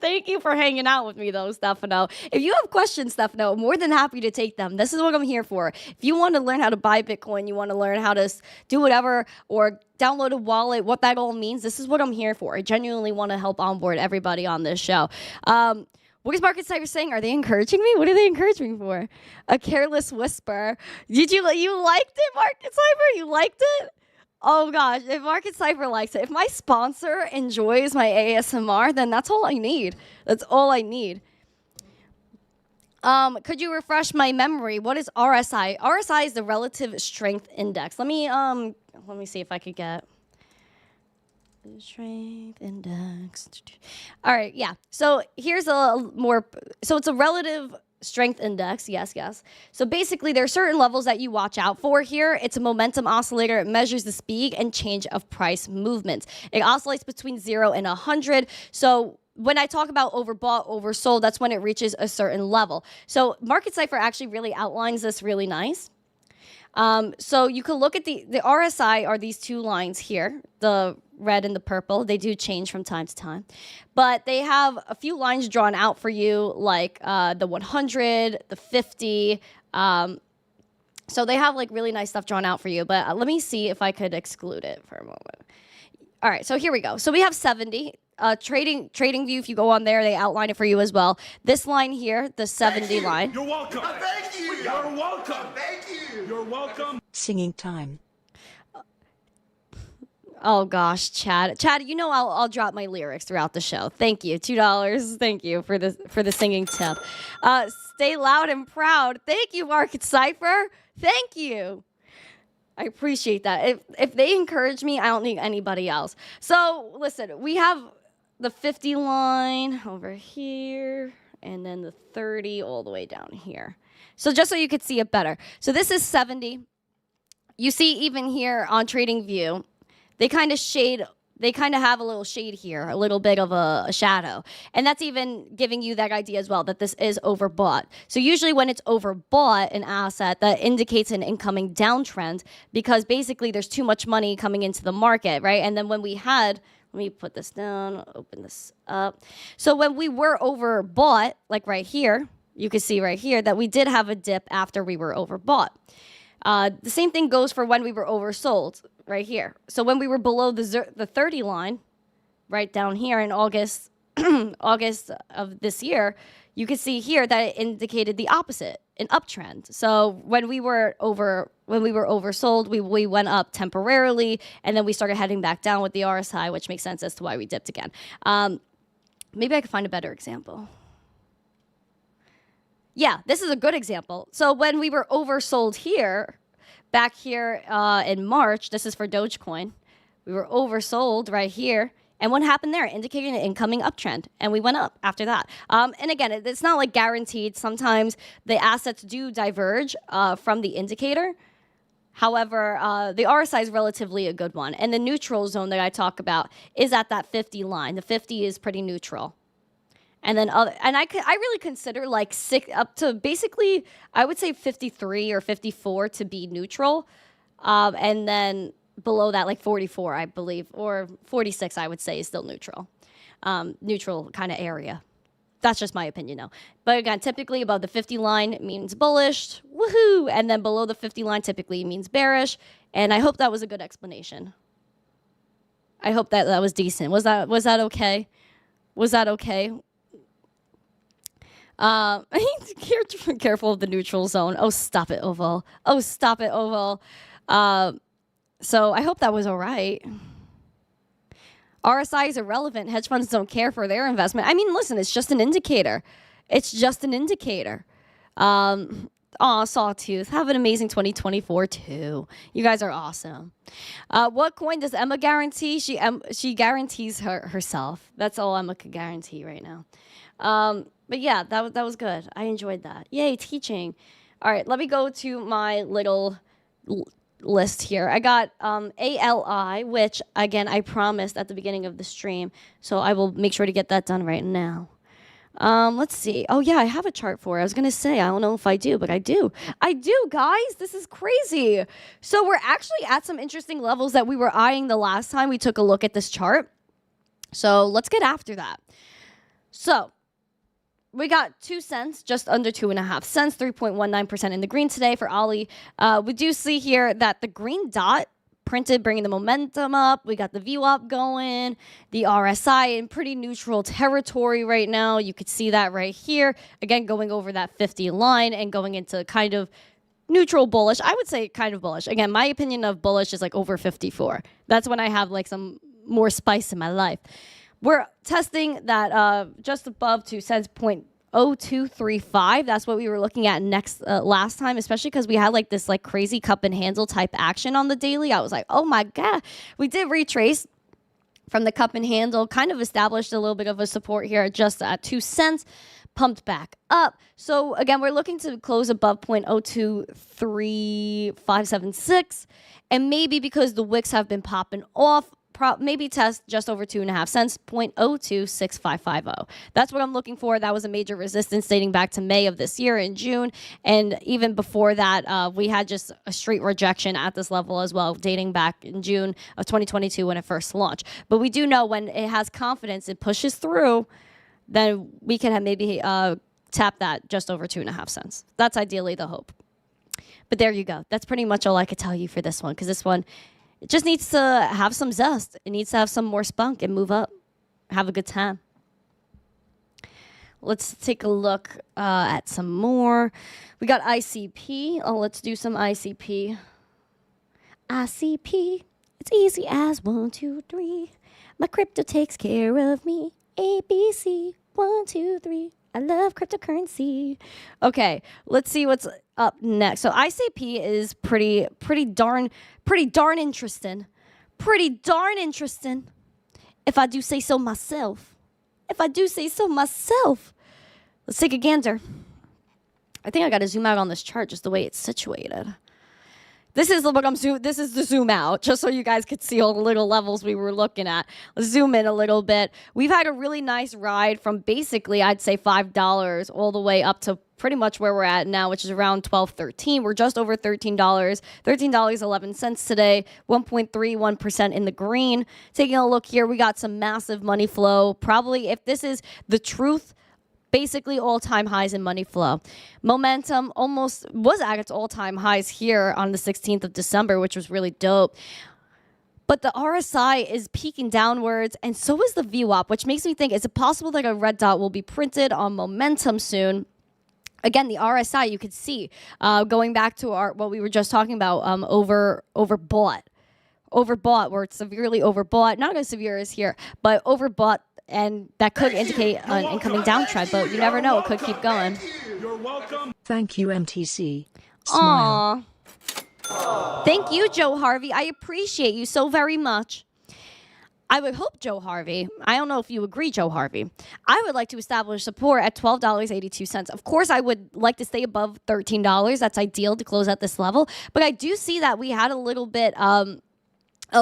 Thank you for hanging out with me, though, Stefano. If you have questions, Stefano, I'm more than happy to take them. This is what I'm here for. If you want to learn how to buy Bitcoin, you want to learn how to do whatever, or download a wallet, what that all means, this is what I'm here for. I genuinely want to help onboard everybody on this show. What is Market Cipher saying? Are they encouraging me? What are they encouraging me for? A careless whisper. Did you liked it, Market Cipher? You liked it? Oh gosh, if Market Cipher likes it, if my sponsor enjoys my ASMR, then that's all I need. That's all I need. Could you refresh my memory? What is RSI? RSI is the relative strength index. Let me see if I could get strength index. All right, yeah. So here's a more. So it's a relative strength index, yes. So basically, there are certain levels that you watch out for here. It's a momentum oscillator. It measures the speed and change of price movements. It oscillates between 0 and 100. So when I talk about overbought, oversold, that's when it reaches a certain level. So Market Cipher actually really outlines this really nice. So you can look at the RSI are these two lines here, the red and the purple. They do change from time to time, but they have a few lines drawn out for you, like the 100, the 50. So they have like really nice stuff drawn out for you, but let me see if I could exclude it for a moment. All right, so here we go. So we have 70. Trading View, if you go on there, they outline it for you as well. This line here, the 70 line. You're welcome. Thank you. You're welcome. Thank you. You're welcome. Singing time. Oh gosh, Chad, you know I'll drop my lyrics throughout the show. Thank you, $2. Thank you for the singing tip. Stay loud and proud. Thank you, Market Cipher. Thank you. I appreciate that. If they encourage me, I don't need anybody else. So listen, we have the 50 line over here, and then the 30 all the way down here. So just so you could see it better. So this is 70. You see even here on TradingView, they kind of have a little shade here, a little bit of a shadow. And that's even giving you that idea as well, that this is overbought. So usually when it's overbought, an asset, that indicates an incoming downtrend, because basically there's too much money coming into the market, right? And then when we had, let me put this down, open this up. So when we were overbought, like right here, you can see right here that we did have a dip after we were overbought. The same thing goes for when we were oversold right here. So when we were below the 30 line, right down here in August of this year, you can see here that it indicated the opposite, an uptrend. So when we were oversold, we went up temporarily, and then we started heading back down with the RSI, which makes sense as to why we dipped again. Maybe I could find a better example. Yeah, this is a good example. So when we were oversold here, back here in March, this is for Dogecoin, we were oversold right here. And what happened there? Indicating an incoming uptrend. And we went up after that. And again, it's not like guaranteed. Sometimes the assets do diverge from the indicator. However, the RSI is relatively a good one. And the neutral zone that I talk about is at that 50 line. The 50 is pretty neutral. And then I really consider like up to basically, I would say 53 or 54 to be neutral. And then below that, like 44, I believe, or 46, I would say is still neutral. Neutral kind of area. That's just my opinion, though. But again, typically above the 50 line means bullish, woohoo! And then below the 50 line typically means bearish. And I hope that was a good explanation. I hope that was decent. Was that okay? Was that okay? Careful of the neutral zone. Oh, stop it, Oval. Oh, stop it, Oval. So I hope that was all right. RSI is irrelevant. Hedge funds don't care for their investment. I mean, listen, it's just an indicator. It's just an indicator. Aw, Sawtooth. Have an amazing 2024, too. You guys are awesome. What coin does Emma guarantee? She guarantees herself. That's all Emma could guarantee right now. But yeah, that was good. I enjoyed that. Yay, teaching. All right, let me go to my little list here. I got ALI, which, again, I promised at the beginning of the stream, so I will make sure to get that done right now. Let's see. Oh, yeah, I have a chart for it. I was going to say, I don't know if I do, but I do. I do, guys. This is crazy. So we're actually at some interesting levels that we were eyeing the last time we took a look at this chart. So let's get after that. So we got 2 cents, just under 2.5 cents, 3.19% in the green today for Ollie. We do see here that the green dot printed, bringing the momentum up. We got the VWAP going, the RSI in pretty neutral territory right now. You could see that right here. Again, going over that 50 line and going into kind of neutral bullish. I would say kind of bullish. Again, my opinion of bullish is like over 54. That's when I have like some more spice in my life. We're testing that just above 2 cents, 0.0235. That's what we were looking at last time, especially because we had like this like crazy cup and handle type action on the daily. I was like, oh my God. We did retrace from the cup and handle, kind of established a little bit of a support here just at 2 cents, pumped back up. So again, we're looking to close above 0.023576. And maybe because the wicks have been popping off, maybe test just over 2.5 cents, 0.026550. That's what I'm looking for. That was a major resistance dating back to May of this year in June. And even before that, we had just a straight rejection at this level as well, dating back in June of 2022 when it first launched. But we do know when it has confidence, it pushes through, then we can maybe tap that just over 2.5 cents. That's ideally the hope. But there you go. That's pretty much all I could tell you for this one, because this one, it just needs to have some zest. It needs to have some more spunk and move up. Have a good time. Let's take a look at some more. We got ICP. Oh, let's do some ICP. ICP. It's easy as 1, 2, 3. My crypto takes care of me. ABC. 1, 2, 3. I love cryptocurrency. Okay, let's see what's up next. So ICP is pretty darn interesting. Pretty darn interesting. If I do say so myself. Let's take a gander. I think I got to zoom out on this chart just the way it's situated. This is the zoom out, just so you guys could see all the little levels we were looking at. Let's zoom in a little bit. We've had a really nice ride from basically, I'd say $5 all the way up to pretty much where we're at now, which is around $12, $13. We're just over $13, $13.11 today, 1.31% in the green. Taking a look here, we got some massive money flow. Probably, if this is the truth, basically all-time highs in money flow. Momentum almost was at its all-time highs here on the 16th of December, which was really dope. But the RSI is peaking downwards, and so is the VWAP, which makes me think, is it possible that a red dot will be printed on momentum soon? Again, the RSI, you could see, going back to what we were just talking about, overbought. Overbought, where it's severely overbought. Not as severe as here, but overbought, and that could indicate an incoming downtrend, but you never know. It could keep going. You're welcome. Thank you, MTC. Smile. Aww. Thank you, Joe Harvey. I appreciate you so very much. I would hope, Joe Harvey, I don't know if you agree, Joe Harvey, I would like to establish support at $12.82. Of course, I would like to stay above $13. That's ideal to close at this level. But I do see that we had a little bit of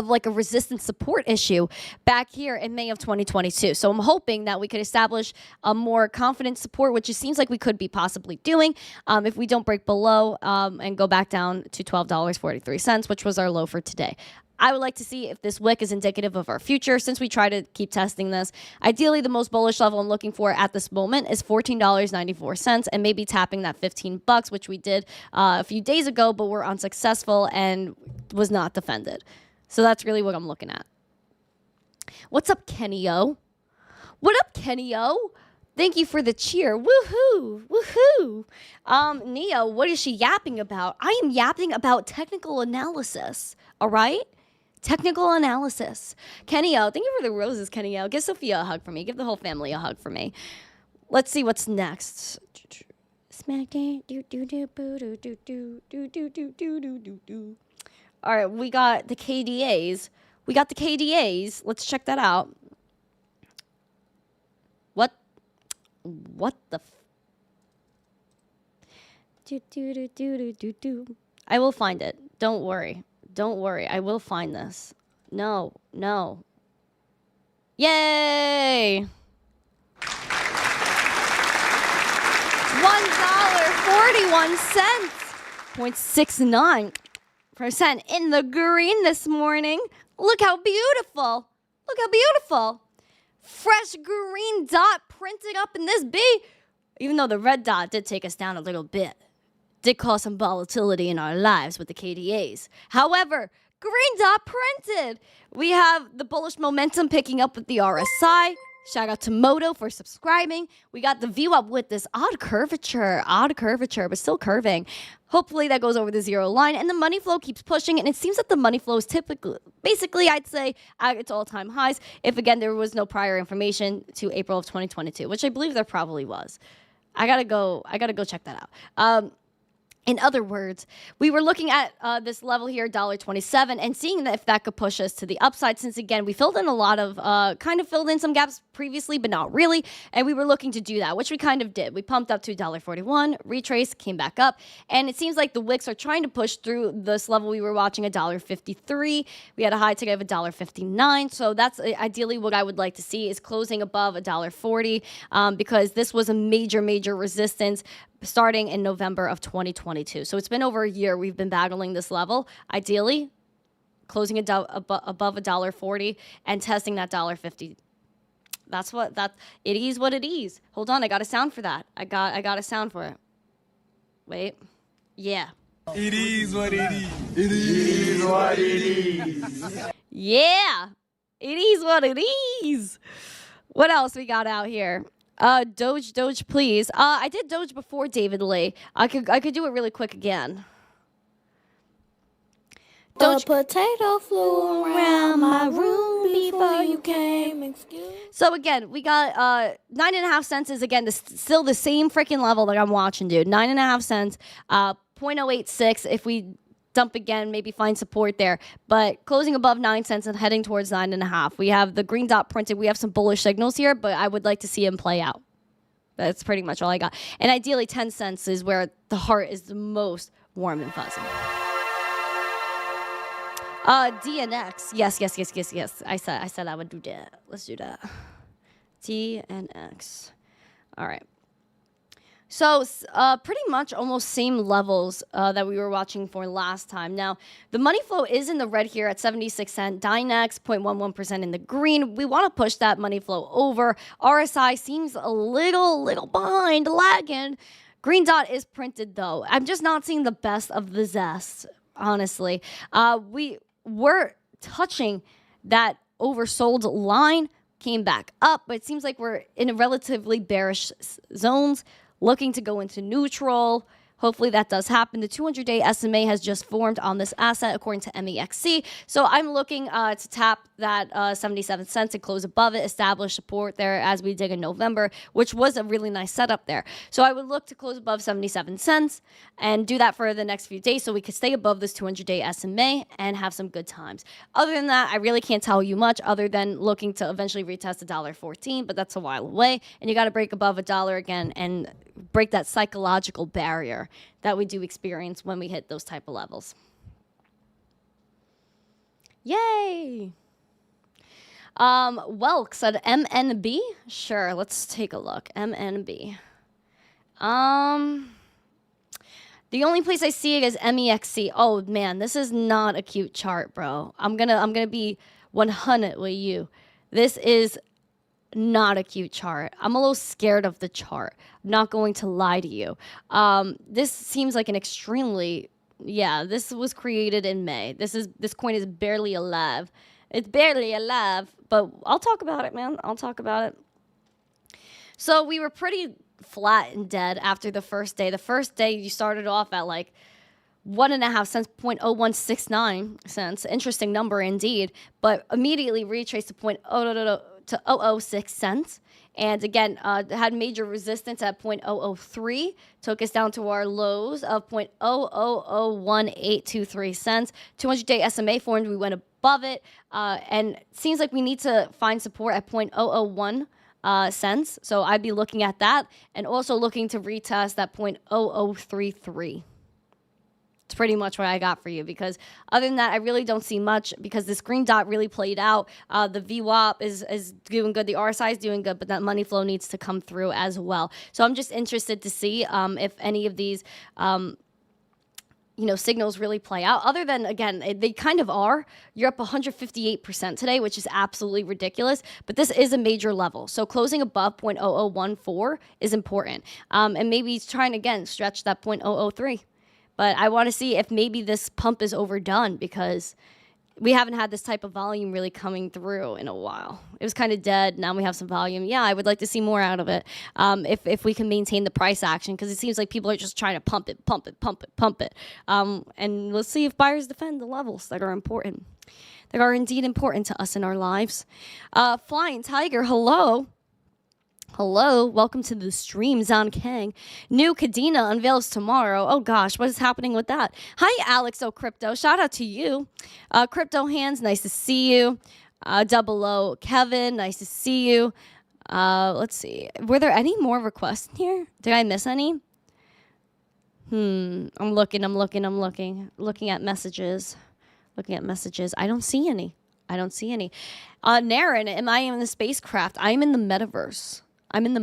like a resistance support issue back here in May of 2022. So I'm hoping that we could establish a more confident support, which it seems like we could be possibly doing if we don't break below and go back down to $12.43, which was our low for today. I would like to see if this wick is indicative of our future since we try to keep testing this. Ideally, the most bullish level I'm looking for at this moment is $14.94 and maybe tapping that $15, which we did a few days ago, but were unsuccessful and was not defended. So that's really what I'm looking at. What's up, Kenny-O? What up, Kenny-O? Thank you for the cheer. Woohoo! Woohoo! Neo, what is she yapping about? I am yapping about technical analysis. All right? Technical analysis. Kenny-O, thank you for the roses, Kenny-O. Give Sophia a hug for me. Give the whole family a hug for me. Let's see what's next. Smackdown. All right, we got the KDAs. Let's check that out. What the I will find it. Don't worry. I will find this. No. Yay! $1.41. 0.69% in the green this morning. Look how beautiful. Fresh green dot printed up in this B. Even though the red dot did take us down a little bit. Did cause some volatility in our lives with the KDAs. However, green dot printed. We have the bullish momentum picking up with the RSI. Shout out to Moto for subscribing. We got the VWAP with this odd curvature, but still curving. Hopefully that goes over the zero line, and the money flow keeps pushing, and it seems that the money flow is basically, I'd say, at its all-time highs, if, again, there was no prior information to April of 2022, which I believe there probably was. I gotta go check that out. In other words, we were looking at this level here, $1.27, and seeing if that could push us to the upside, since, again, we filled in a lot of, kind of filled in some gaps previously, but not really, and we were looking to do that, which we kind of did. We pumped up to $1.41, retraced, came back up, and it seems like the wicks are trying to push through this level we were watching, $1.53. We had a high today of $1.59, so that's ideally what I would like to see is closing above $1.40, because this was a major resistance starting in November of 2022. So it's been over a year we've been battling this level. Ideally, closing above $1.40 and testing that $1.50. It is what it is. Hold on, I got a sound for that. I got a sound for it. Wait. Yeah. It is what it is. It is what it is. Yeah. It is what it is. What else we got out here? Doge, please. I did Doge before, David Lee. I could do it really quick again. Doge. The potato flew around my room before you came. So again, we got 9.5 cents is again still the same freaking level that I'm watching, dude. 9.5 cents. 0.086 if we dump again, maybe find support there. But closing above 9 cents and heading towards 9.5. We have the green dot printed. We have some bullish signals here, but I would like to see him play out. That's pretty much all I got. And ideally, 10 cents is where the heart is the most warm and fuzzy. DNX. Yes. I said I would do that. Let's do that. DNX. All right. So pretty much almost same levels that we were watching for last time. Now, the money flow is in the red here at 76 cents. Dynex, 0.11% in the green. We want to push that money flow over. RSI seems a little behind, lagging. Green dot is printed, though. I'm just not seeing the best of the zest, honestly. We were touching that oversold line, came back up, but it seems like we're in a relatively bearish zones, looking to go into neutral. Hopefully that does happen. The 200-day SMA has just formed on this asset according to MEXC. So I'm looking to tap that 77 cents and close above it, establish support there as we did in November, which was a really nice setup there. So I would look to close above 77 cents and do that for the next few days so we could stay above this 200-day SMA and have some good times. Other than that, I really can't tell you much other than looking to eventually retest $1.14, but that's a while away. And you got to break above $1 again and break that psychological barrier that we do experience when we hit those type of levels. Yay! Welks at MNB. Sure, let's take a look. MNB. The only place I see it is MEXC. Oh man, this is not a cute chart, bro. I'm gonna be 100 with you. This is not a cute chart. I'm a little scared of the chart. I'm not going to lie to you. This seems like an extremely, this was created in May. This coin is barely alive. It's barely alive, but I'll talk about it, man. I'll talk about it. So we were pretty flat and dead after the first day. The first day you started off at like 1.5 cents, 0.0169 cents. Interesting number indeed, but immediately retraced to 0.06 cents. And again, had major resistance at 0.003, took us down to our lows of 0.001823 cents. 200-day SMA formed, we went above it, and it seems like we need to find support at 0.001 cents. So I'd be looking at that, and also looking to retest that 0.0033. It's pretty much what I got for you, because other than that, I really don't see much, because this green dot really played out. The VWAP is doing good. The RSI is doing good, but that money flow needs to come through as well. So I'm just interested to see if any of these signals really play out. Other than, again, they kind of are. You're up 158% today, which is absolutely ridiculous, but this is a major level. So closing above 0.0014 is important. And maybe trying, again, stretch that 0.003. But I want to see if maybe this pump is overdone, because we haven't had this type of volume really coming through in a while. It was kind of dead. Now we have some volume. Yeah, I would like to see more out of it if we can maintain the price action, because it seems like people are just trying to pump it. And let's see if buyers defend the levels that are important. That are indeed important to us in our lives. Flying Tiger, hello. Hello, welcome to the stream, Zan Kang. New Kadena unveils tomorrow. Oh gosh, what is happening with that? Hi, Alex Crypto. Shout out to you. Crypto Hands, nice to see you. Double O Kevin, nice to see you. Let's see. Were there any more requests here? Did I miss any? I'm looking at messages. I don't see any. Naren, am I in the spacecraft? I am in the metaverse. I'm in my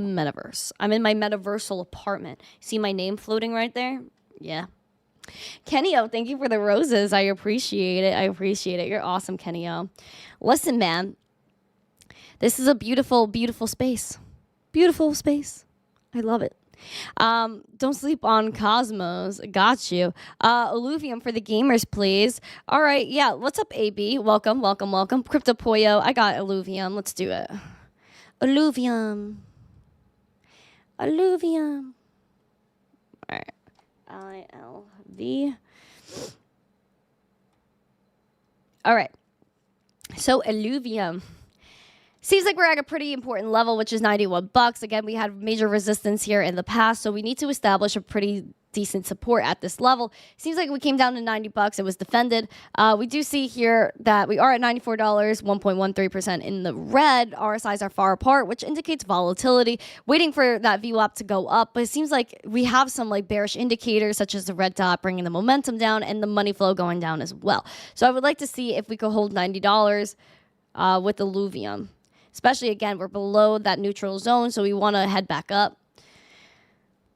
metaversal apartment. See my name floating right there? Yeah. Kenny-O, thank you for the roses. I appreciate it. You're awesome, Kenny-O. Listen, man. This is a beautiful, beautiful space. Beautiful space. I love it. Don't sleep on Cosmos. Got you. Alluvium for the gamers, please. All right. Yeah. What's up, AB? Welcome. Crypto Pollo. I got Alluvium. Let's do it. Alluvium. All right. ILV. All right. So Alluvium. Seems like we're at a pretty important level, which is $91. Again, we had major resistance here in the past, so we need to establish a pretty decent support at this level. Seems like we came down to $90. It was defended. We do see here that we are at $94, 1.13% in the red. RSIs are far apart, which indicates volatility. Waiting for that VWAP to go up, but it seems like we have some like bearish indicators, such as the red dot bringing the momentum down and the money flow going down as well. So I would like to see if we could hold $90 with Alluvium. Especially, again, we're below that neutral zone, so we want to head back up.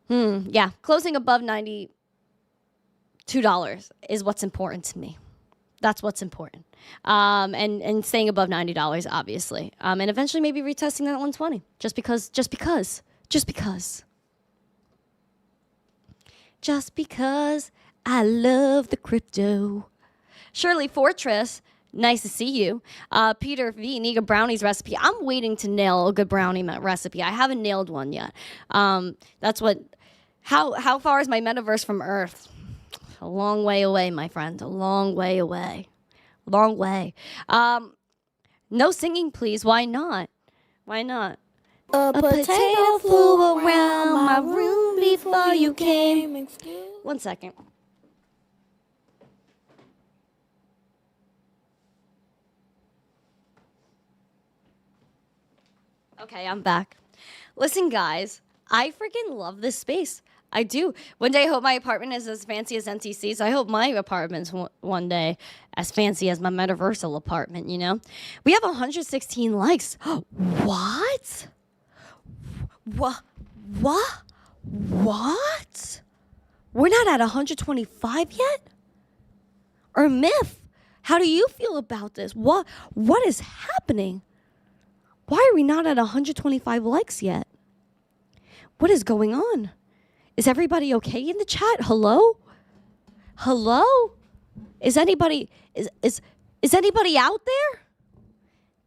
Yeah, closing above $92 is what's important to me. That's what's important. And staying above $90, obviously. And eventually maybe retesting that 120. Just because. Just because I love the crypto. Shirley Fortress. Nice to see you. Peter V, need a brownies recipe. I'm waiting to nail a good brownie recipe. I haven't nailed one yet. That's what, how far is my metaverse from Earth? A long way away, my friend. A long way away. Long way. No singing, please. Why not? Why not? A potato flew around my room before you came. 1 second. Okay, I'm back. Listen, guys, I freaking love this space. I do. One day, I hope my apartment is as fancy as NTC's. I hope my apartment's one day as fancy as my metaversal apartment, you know? We have 116 likes. What? What? We're not at 125 yet? Or Myth, how do you feel about this? What is happening? Why are we not at 125 likes yet? What is going on? Is everybody okay in the chat? Hello? Hello? Is anybody anybody out there?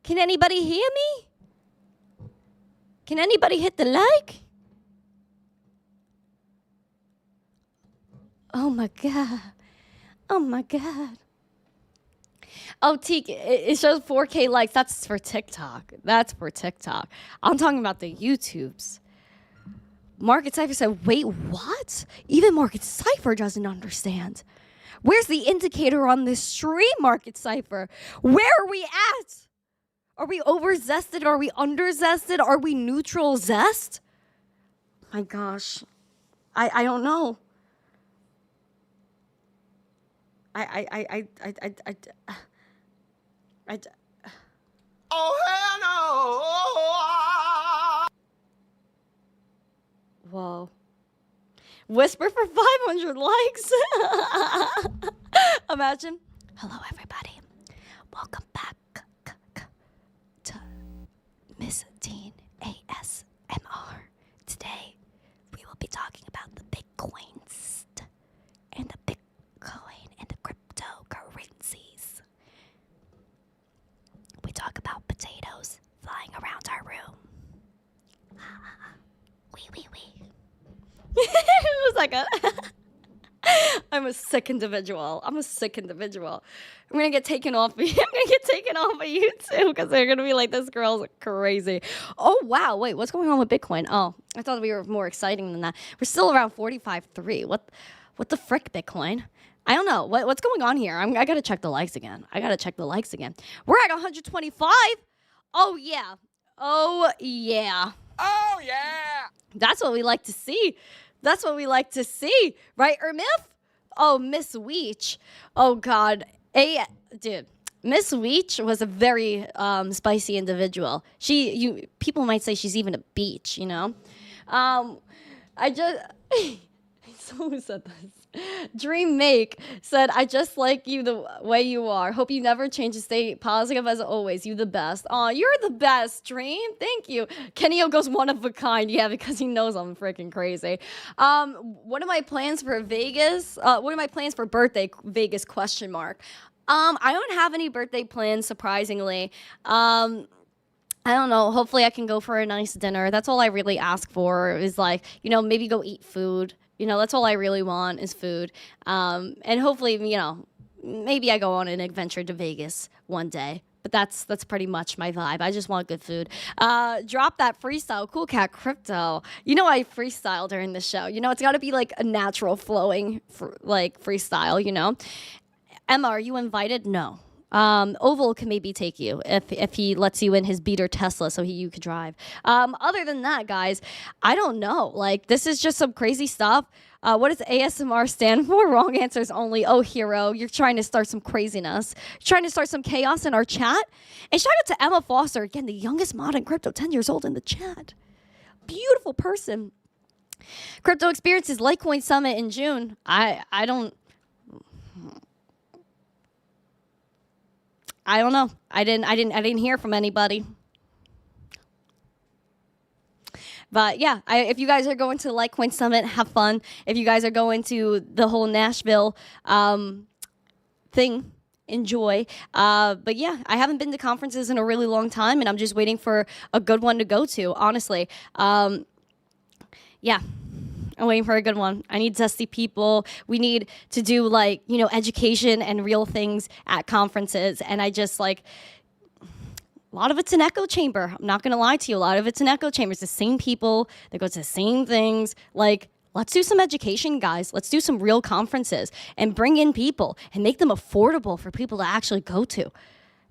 Can anybody hear me? Can anybody hit the like? Oh my God. Oh my God. Oh, Teak, it shows 4K likes. That's for TikTok. That's for TikTok. I'm talking about the YouTubes. Market Cipher said, wait, what? Even Market Cipher doesn't understand. Where's the indicator on this stream, Market Cipher? Where are we at? Are we over-zested? Are we under-zested? Are we neutral zest? My gosh. I don't know. Oh, hell no! Whoa. Whisper for 500 likes. Imagine. Hello, everybody. Welcome back to Miss Teen ASMR. Today, we will be talking about the Bitcoins and the Bitcoin and the cryptocurrencies. We talk about potatoes flying around our room. Wee. It was like I'm a sick individual. I'm gonna get taken off. I'm gonna get taken off of YouTube because they're gonna be like, this girl's crazy. Oh wow, wait, what's going on with Bitcoin? Oh, I thought we were more exciting than that. We're still around 45.3. What the frick, Bitcoin? I don't know. What's going on here? I gotta check the likes again. We're at 125. Oh yeah. That's what we like to see. Right, Ermif? Oh, Miss Weech. Oh, God. Dude, Miss Weech was a very spicy individual. People might say she's even a beach, you know? Someone said this. Dream Make said, I just like you the way you are. Hope you never change to stay positive as always. You the best. Aw, you're the best, Dream. Thank you. Kenny goes one of a kind. Yeah, because he knows I'm freaking crazy. What are my plans for Vegas? What are my plans for birthday Vegas ? I don't have any birthday plans, surprisingly. I don't know. Hopefully I can go for a nice dinner. That's all I really ask for is like, maybe go eat food. That's all I really want is food. And hopefully, maybe I go on an adventure to Vegas one day. But that's pretty much my vibe. I just want good food. Drop that freestyle. Cool Cat Crypto. I freestyle during the show. It's got to be like a natural flowing freestyle, Emma, are you invited? No. Oval can maybe take you if he lets you in his beater Tesla so you could drive. Other than that, guys, I don't know. Like, this is just some crazy stuff. What does ASMR stand for? Wrong answers only. Oh, hero, you're trying to start some craziness. You're trying to start some chaos in our chat. And shout out to Emma Foster, again, the youngest mod in crypto, 10 years old in the chat. Beautiful person. Crypto Experiences Litecoin Summit in June. I don't know. I didn't hear from anybody. But yeah, if you guys are going to the Litecoin Summit, have fun. If you guys are going to the whole Nashville thing enjoy. But yeah, I haven't been to conferences in a really long time, and I'm just waiting for a good one to go to, honestly. Yeah. I'm waiting for a good one. I need zesty people. We need to do like, education and real things at conferences. And I just like, a lot of it's an echo chamber. I'm not going to lie to you. A lot of it's an echo chamber. It's the same people that go to the same things. Like, let's do some education, guys. Let's do some real conferences and bring in people and make them affordable for people to actually go to.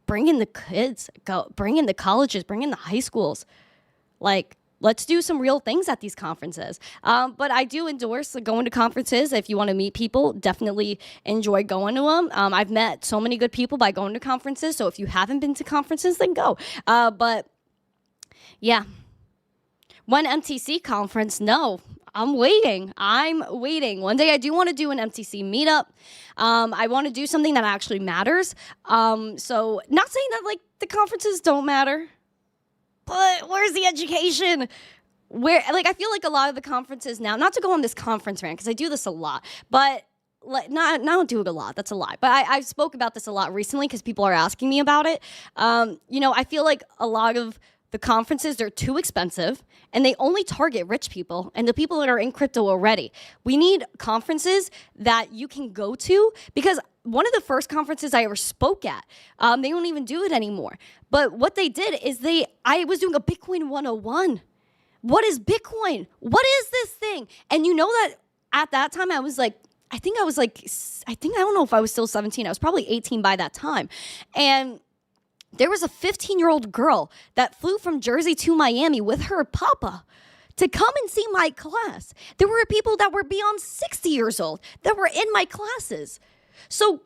Bring in the kids, bring in the colleges, bring in the high schools. Like, let's do some real things at these conferences. But I do endorse going to conferences. If you want to meet people, definitely enjoy going to them. I've met so many good people by going to conferences. So if you haven't been to conferences, then go. But yeah, one MTC conference, no. I'm waiting. One day I do want to do an MTC meetup. I want to do something that actually matters. So not saying that like the conferences don't matter. But where's the education? I feel like a lot of the conferences now, not to go on this conference rant, because I do this a lot, but I don't do it a lot. That's a lie. But I spoke about this a lot recently because people are asking me about it. I feel like a lot of the conferences, they're too expensive and they only target rich people and the people that are in crypto already. We need conferences that you can go to, because one of the first conferences I ever spoke at, they don't even do it anymore. But what they did is I was doing a Bitcoin 101. What is Bitcoin? What is this thing? And you know that at that time I don't know if I was still 17. I was probably 18 by that time. And there was a 15-year-old girl that flew from Jersey to Miami with her papa to come and see my class. There were people that were beyond 60 years old that were in my classes. So,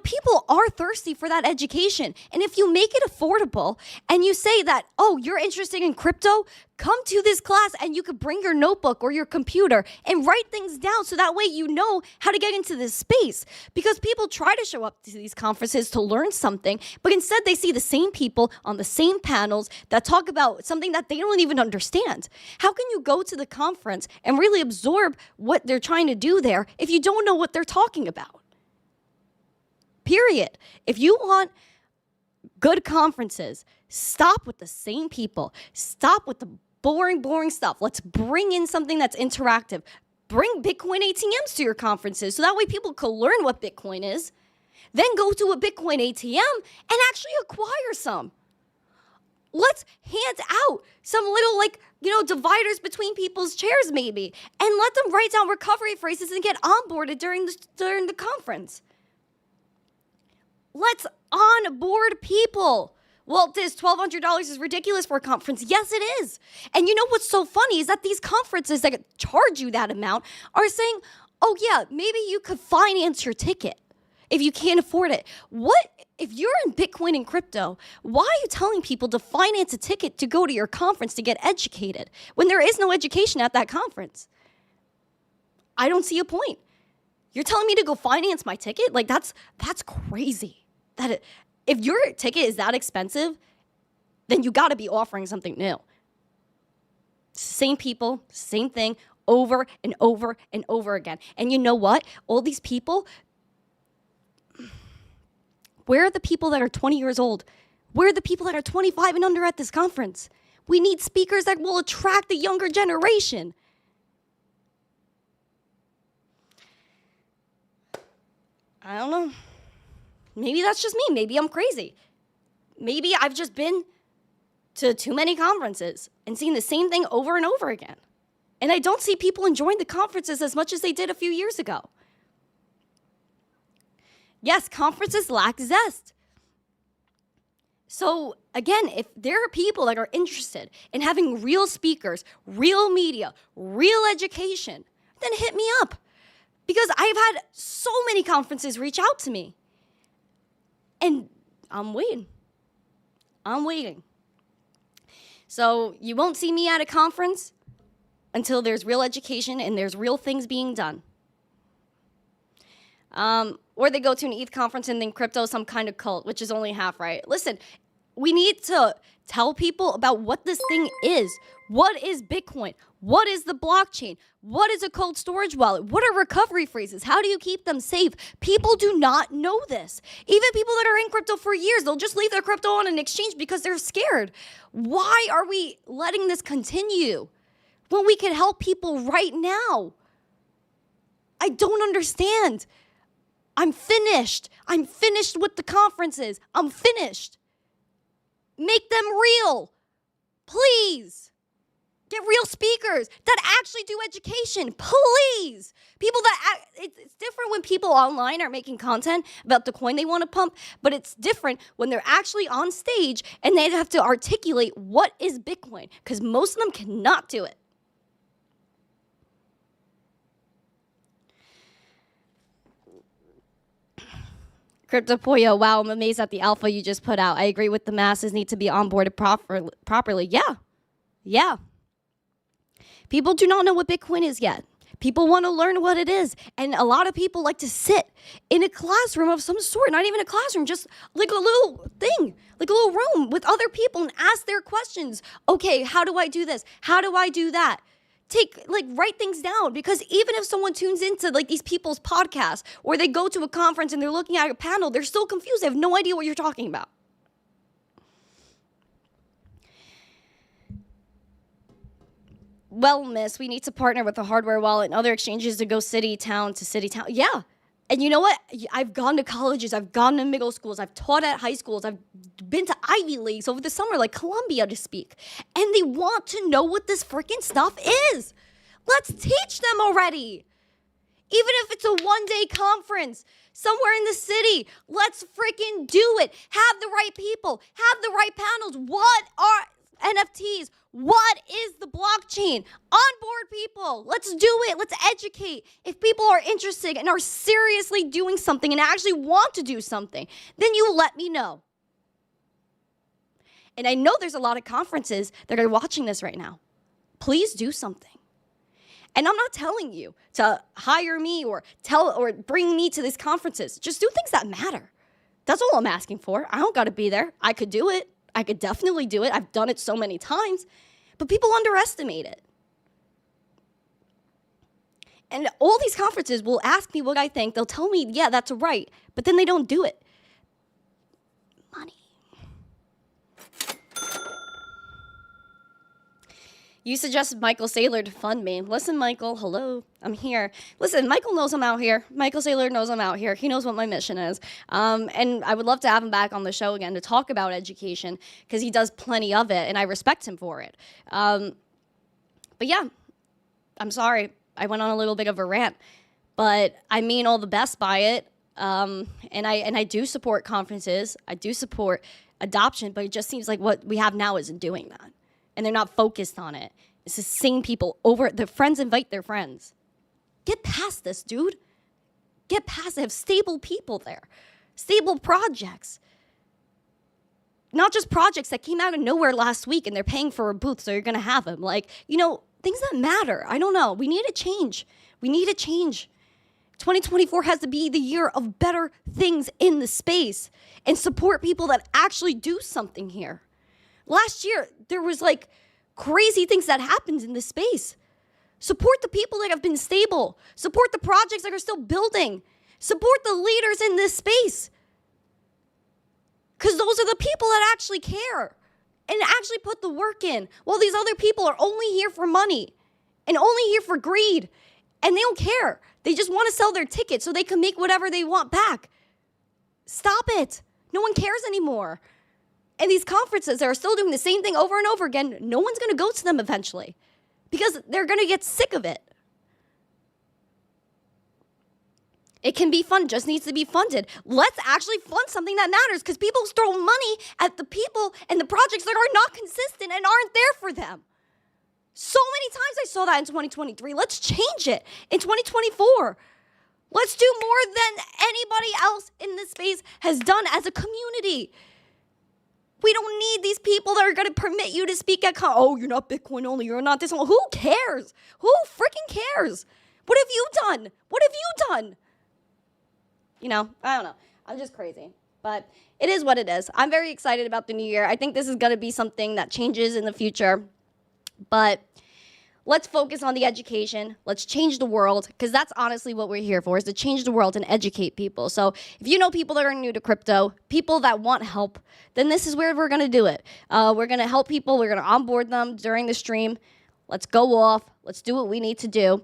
people are thirsty for that education. And if you make it affordable and you say that, oh, you're interested in crypto, come to this class and you could bring your notebook or your computer and write things down so that way you know how to get into this space. Because people try to show up to these conferences to learn something, but instead they see the same people on the same panels that talk about something that they don't even understand. How can you go to the conference and really absorb what they're trying to do there if you don't know what they're talking about? Period. If you want good conferences, stop with the same people. Stop with the boring stuff. Let's bring in something that's interactive. Bring Bitcoin ATMs to your conferences so that way people can learn what Bitcoin is. Then go to a Bitcoin ATM and actually acquire some. Let's hand out some little dividers between people's chairs maybe, and let them write down recovery phrases and get onboarded during the conference. Let's onboard people. Well, this $1,200 is ridiculous for a conference. Yes, it is. And you know what's so funny is that these conferences that charge you that amount are saying, oh yeah, maybe you could finance your ticket if you can't afford it. What if you're in Bitcoin and crypto? Why are you telling people to finance a ticket to go to your conference to get educated when there is no education at that conference? I don't see a point. You're telling me to go finance my ticket? Like that's crazy. If your ticket is that expensive, then you got to be offering something new. Same people, same thing, over and over and over again. And you know what? All these people, where are the people that are 20 years old? Where are the people that are 25 and under at this conference? We need speakers that will attract the younger generation. I don't know. Maybe that's just me. Maybe I'm crazy. Maybe I've just been to too many conferences and seen the same thing over and over again. And I don't see people enjoying the conferences as much as they did a few years ago. Yes, conferences lack zest. So again, if there are people that are interested in having real speakers, real media, real education, then hit me up. Because I've had so many conferences reach out to me. And I'm waiting. So you won't see me at a conference until there's real education and there's real things being done. Or they go to an ETH conference and think crypto is some kind of cult, which is only half right. Listen, We need to tell people about what this thing is. What is Bitcoin? What is the blockchain? What is a cold storage wallet? What are recovery phrases? How do you keep them safe? People do not know this. Even people that are in crypto for years, they'll just leave their crypto on an exchange because they're scared. Why are we letting this continue when we can help people right now? I don't understand. I'm finished. I'm finished with the conferences. I'm finished. Make them real. Please. Get real speakers that actually do education. Please. People that, it's different when people online are making content about the coin they want to pump, but it's different when they're actually on stage and they have to articulate what is Bitcoin, because most of them cannot do it. Crypto Pollo, wow, I'm amazed at the alpha you just put out. I agree with the masses need to be onboarded properly. Yeah. People do not know what Bitcoin is yet. People want to learn what it is. And a lot of people like to sit in a classroom of some sort, not even a classroom, just like a little thing, like a little room with other people and ask their questions. Okay, how do I do this? How do I do that? Write things down, because even if someone tunes into like these people's podcasts or they go to a conference and they're looking at a panel, they're still confused. They have no idea what you're talking about. Well, miss, we need to partner with the hardware wallet and other exchanges to go city, town to city, town. Yeah. And you know what? I've gone to colleges. I've gone to middle schools. I've taught at high schools. I've been to Ivy Leagues over the summer, like Columbia to speak. And they want to know what this freaking stuff is. Let's teach them already. Even if it's a one-day conference somewhere in the city, let's freaking do it. Have the right people. Have the right panels. What are NFTs? What is the blockchain? Onboard people. Let's do it. Let's educate. If people are interested and are seriously doing something and actually want to do something, then you let me know. And I know there's a lot of conferences that are watching this right now. Please do something. And I'm not telling you to hire me or bring me to these conferences. Just do things that matter. That's all I'm asking for. I don't got to be there. I could do it. I could definitely do it. I've done it so many times, but people underestimate it. And all these conferences will ask me what I think. They'll tell me, yeah, that's right, but then they don't do it. Money. You suggested Michael Saylor to fund me. Listen, Michael, hello, I'm here. Listen, Michael knows I'm out here. Michael Saylor knows I'm out here. He knows what my mission is. And I would love to have him back on the show again to talk about education, because he does plenty of it, and I respect him for it. But yeah, I'm sorry. I went on a little bit of a rant, but I mean all the best by it. And I do support conferences. I do support adoption, but it just seems like what we have now isn't doing that. And they're not focused on it. It's the same people over. Their friends invite their friends. Get past this, dude. Get past it. Have stable people there. Stable projects. Not just projects that came out of nowhere last week and they're paying for a booth, so you're going to have them. Things that matter. I don't know. We need a change. 2024 has to be the year of better things in the space and support people that actually do something here. Last year, there was crazy things that happened in this space. Support the people that have been stable. Support the projects that are still building. Support the leaders in this space. Because those are the people that actually care and actually put the work in, while these other people are only here for money and only here for greed. And they don't care. They just want to sell their ticket so they can make whatever they want back. Stop it. No one cares anymore. And these conferences that are still doing the same thing over and over again, no one's going to go to them eventually because they're going to get sick of it. It can be fun, just needs to be funded. Let's actually fund something that matters, because people throw money at the people and the projects that are not consistent and aren't there for them. So many times I saw that in 2023. Let's change it in 2024. Let's do more than anybody else in this space has done as a community. We don't need these people that are going to permit you to speak at you're not Bitcoin only, you're not this one. Who cares? Who freaking cares? What have you done? What have you done? I don't know. I'm just crazy. But it is what it is. I'm very excited about the new year. I think this is going to be something that changes in the future. But let's focus on the education. Let's change the world, because that's honestly what we're here for, is to change the world and educate people. So if you know people that are new to crypto, people that want help, then this is where we're going to do it. We're going to help people. We're going to onboard them during the stream. Let's go off. Let's do what we need to do.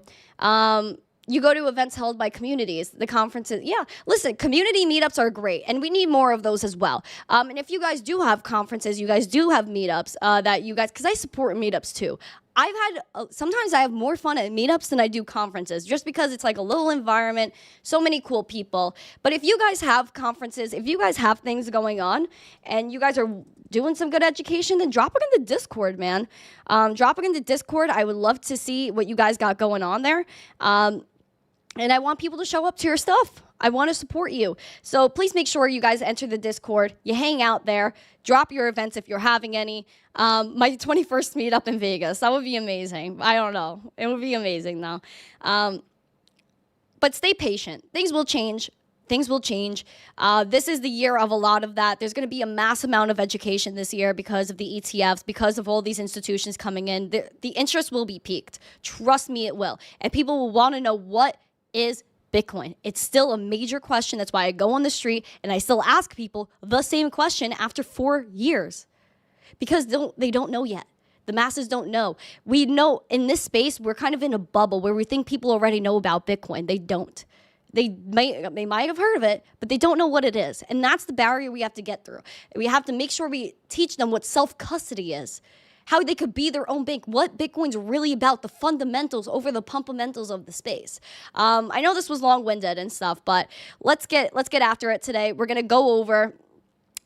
You go to events held by communities, the conferences. Yeah, listen, community meetups are great, and we need more of those as well. And if you guys do have conferences, you guys do have meetups that you guys, because I support meetups too. I've had, sometimes I have more fun at meetups than I do conferences, just because it's like a little environment, so many cool people. But if you guys have conferences, if you guys have things going on, and you guys are doing some good education, then drop it in the Discord, man. Drop it in the Discord. I would love to see what you guys got going on there. And I want people to show up to your stuff. I want to support you. So please make sure you guys enter the Discord. You hang out there. Drop your events if you're having any. My 21st meetup in Vegas. That would be amazing. I don't know. It would be amazing, though. But stay patient. Things will change. Things will change. This is the year of a lot of that. There's going to be a mass amount of education this year because of the ETFs, because of all these institutions coming in. The interest will be peaked. Trust me, it will. And people will want to know, what is Bitcoin? It's still a major question. That's why I go on the street and I still ask people the same question after 4 years, because they don't know yet. The masses don't know. We know in this space, we're kind of in a bubble where we think people already know about Bitcoin. They don't. They might have heard of it, but they don't know what it is. And that's the barrier we have to get through. We have to make sure we teach them what self-custody is, how they could be their own bank, what Bitcoin's really about, the fundamentals over the pumpamentals of the space. I know this was long-winded and stuff, but let's get after it today. We're gonna go over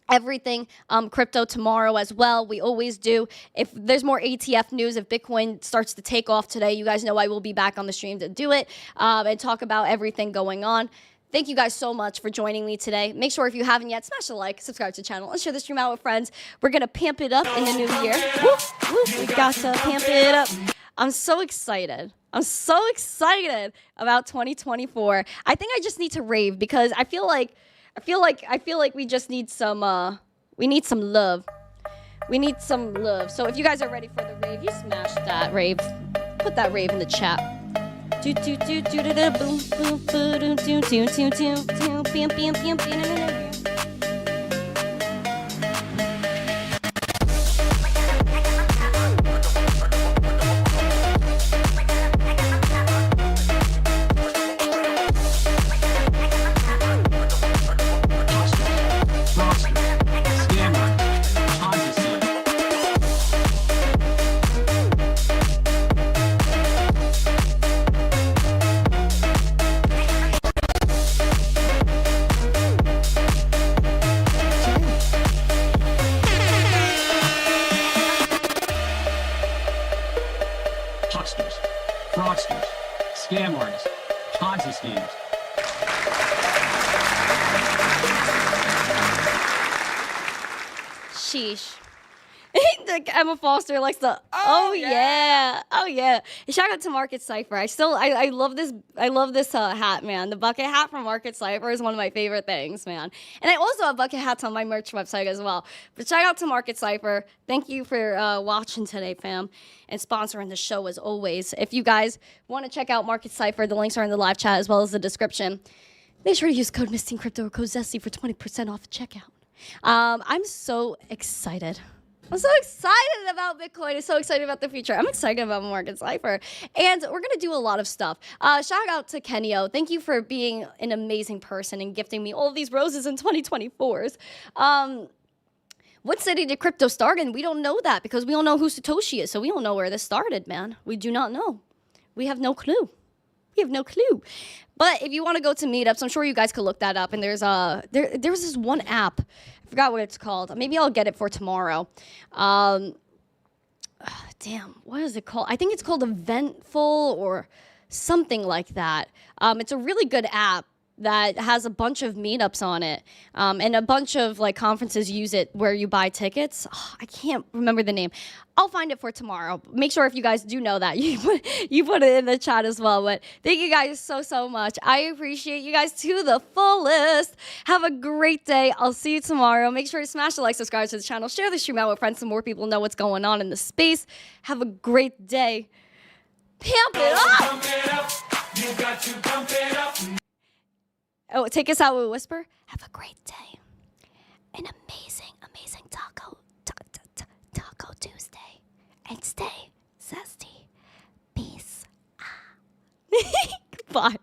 everything crypto tomorrow as well. We always do. If there's more ATF news, if Bitcoin starts to take off today, you guys know I will be back on the stream to do it and talk about everything going on. Thank you guys so much for joining me today. Make sure if you haven't yet, smash a like, subscribe to the channel, and share the stream out with friends. We're going to pamp it up in the new year. Woo, woo, we got to pamp it up. I'm so excited. I'm so excited about 2024. I think I just need to rave, because I feel like we just need some love. We need some love. So if you guys are ready for the rave, you smash that rave. Put that rave in the chat. Do do do do do do boom boom boom do do do do do bam bam bam bam. Fraudsters, scam artists, Ponzi schemes. Sheesh. Emma Foster likes the oh yeah. Shout out to Market Cipher. I love this hat, man. The bucket hat from Market Cipher is one of my favorite things, man. And I also have bucket hats on my merch website as well. But shout out to Market Cipher. Thank you for watching today, fam, and sponsoring the show as always. If you guys want to check out Market Cipher, the links are in the live chat as well as the description. Make sure to use code missteencrypto or code Zesty for 20% off at checkout. I'm so excited. I'm so excited about Bitcoin. I'm so excited about the future. I'm excited about Market Cipher. And we're going to do a lot of stuff. Shout out to Kenyo. Thank you for being an amazing person and gifting me all of these roses in 2024s. What city did crypto start in? We don't know that, because we don't know who Satoshi is. So we don't know where this started, man. We do not know. We have no clue. We have no clue. But if you want to go to meetups, I'm sure you guys could look that up. And there's there was this one app. I forgot what it's called. Maybe I'll get it for tomorrow. Damn, what is it called? I think it's called Eventful or something like that. It's a really good app that has a bunch of meetups on it, and a bunch of like conferences use it where you buy tickets. Oh, I can't remember the name. I'll find it for tomorrow. Make sure if you guys do know that you put it in the chat as well. But thank you guys so much. I appreciate you guys to the fullest. Have a great day. I'll see you tomorrow. Make sure to smash the like, subscribe to the channel, share the stream out with friends so more people know what's going on in the space. Have a great day. Pump it up. Pump it up. You got to pump it up. Oh, take us out with a whisper. Have a great day. An amazing Taco Tuesday. And stay zesty. Peace. Bye.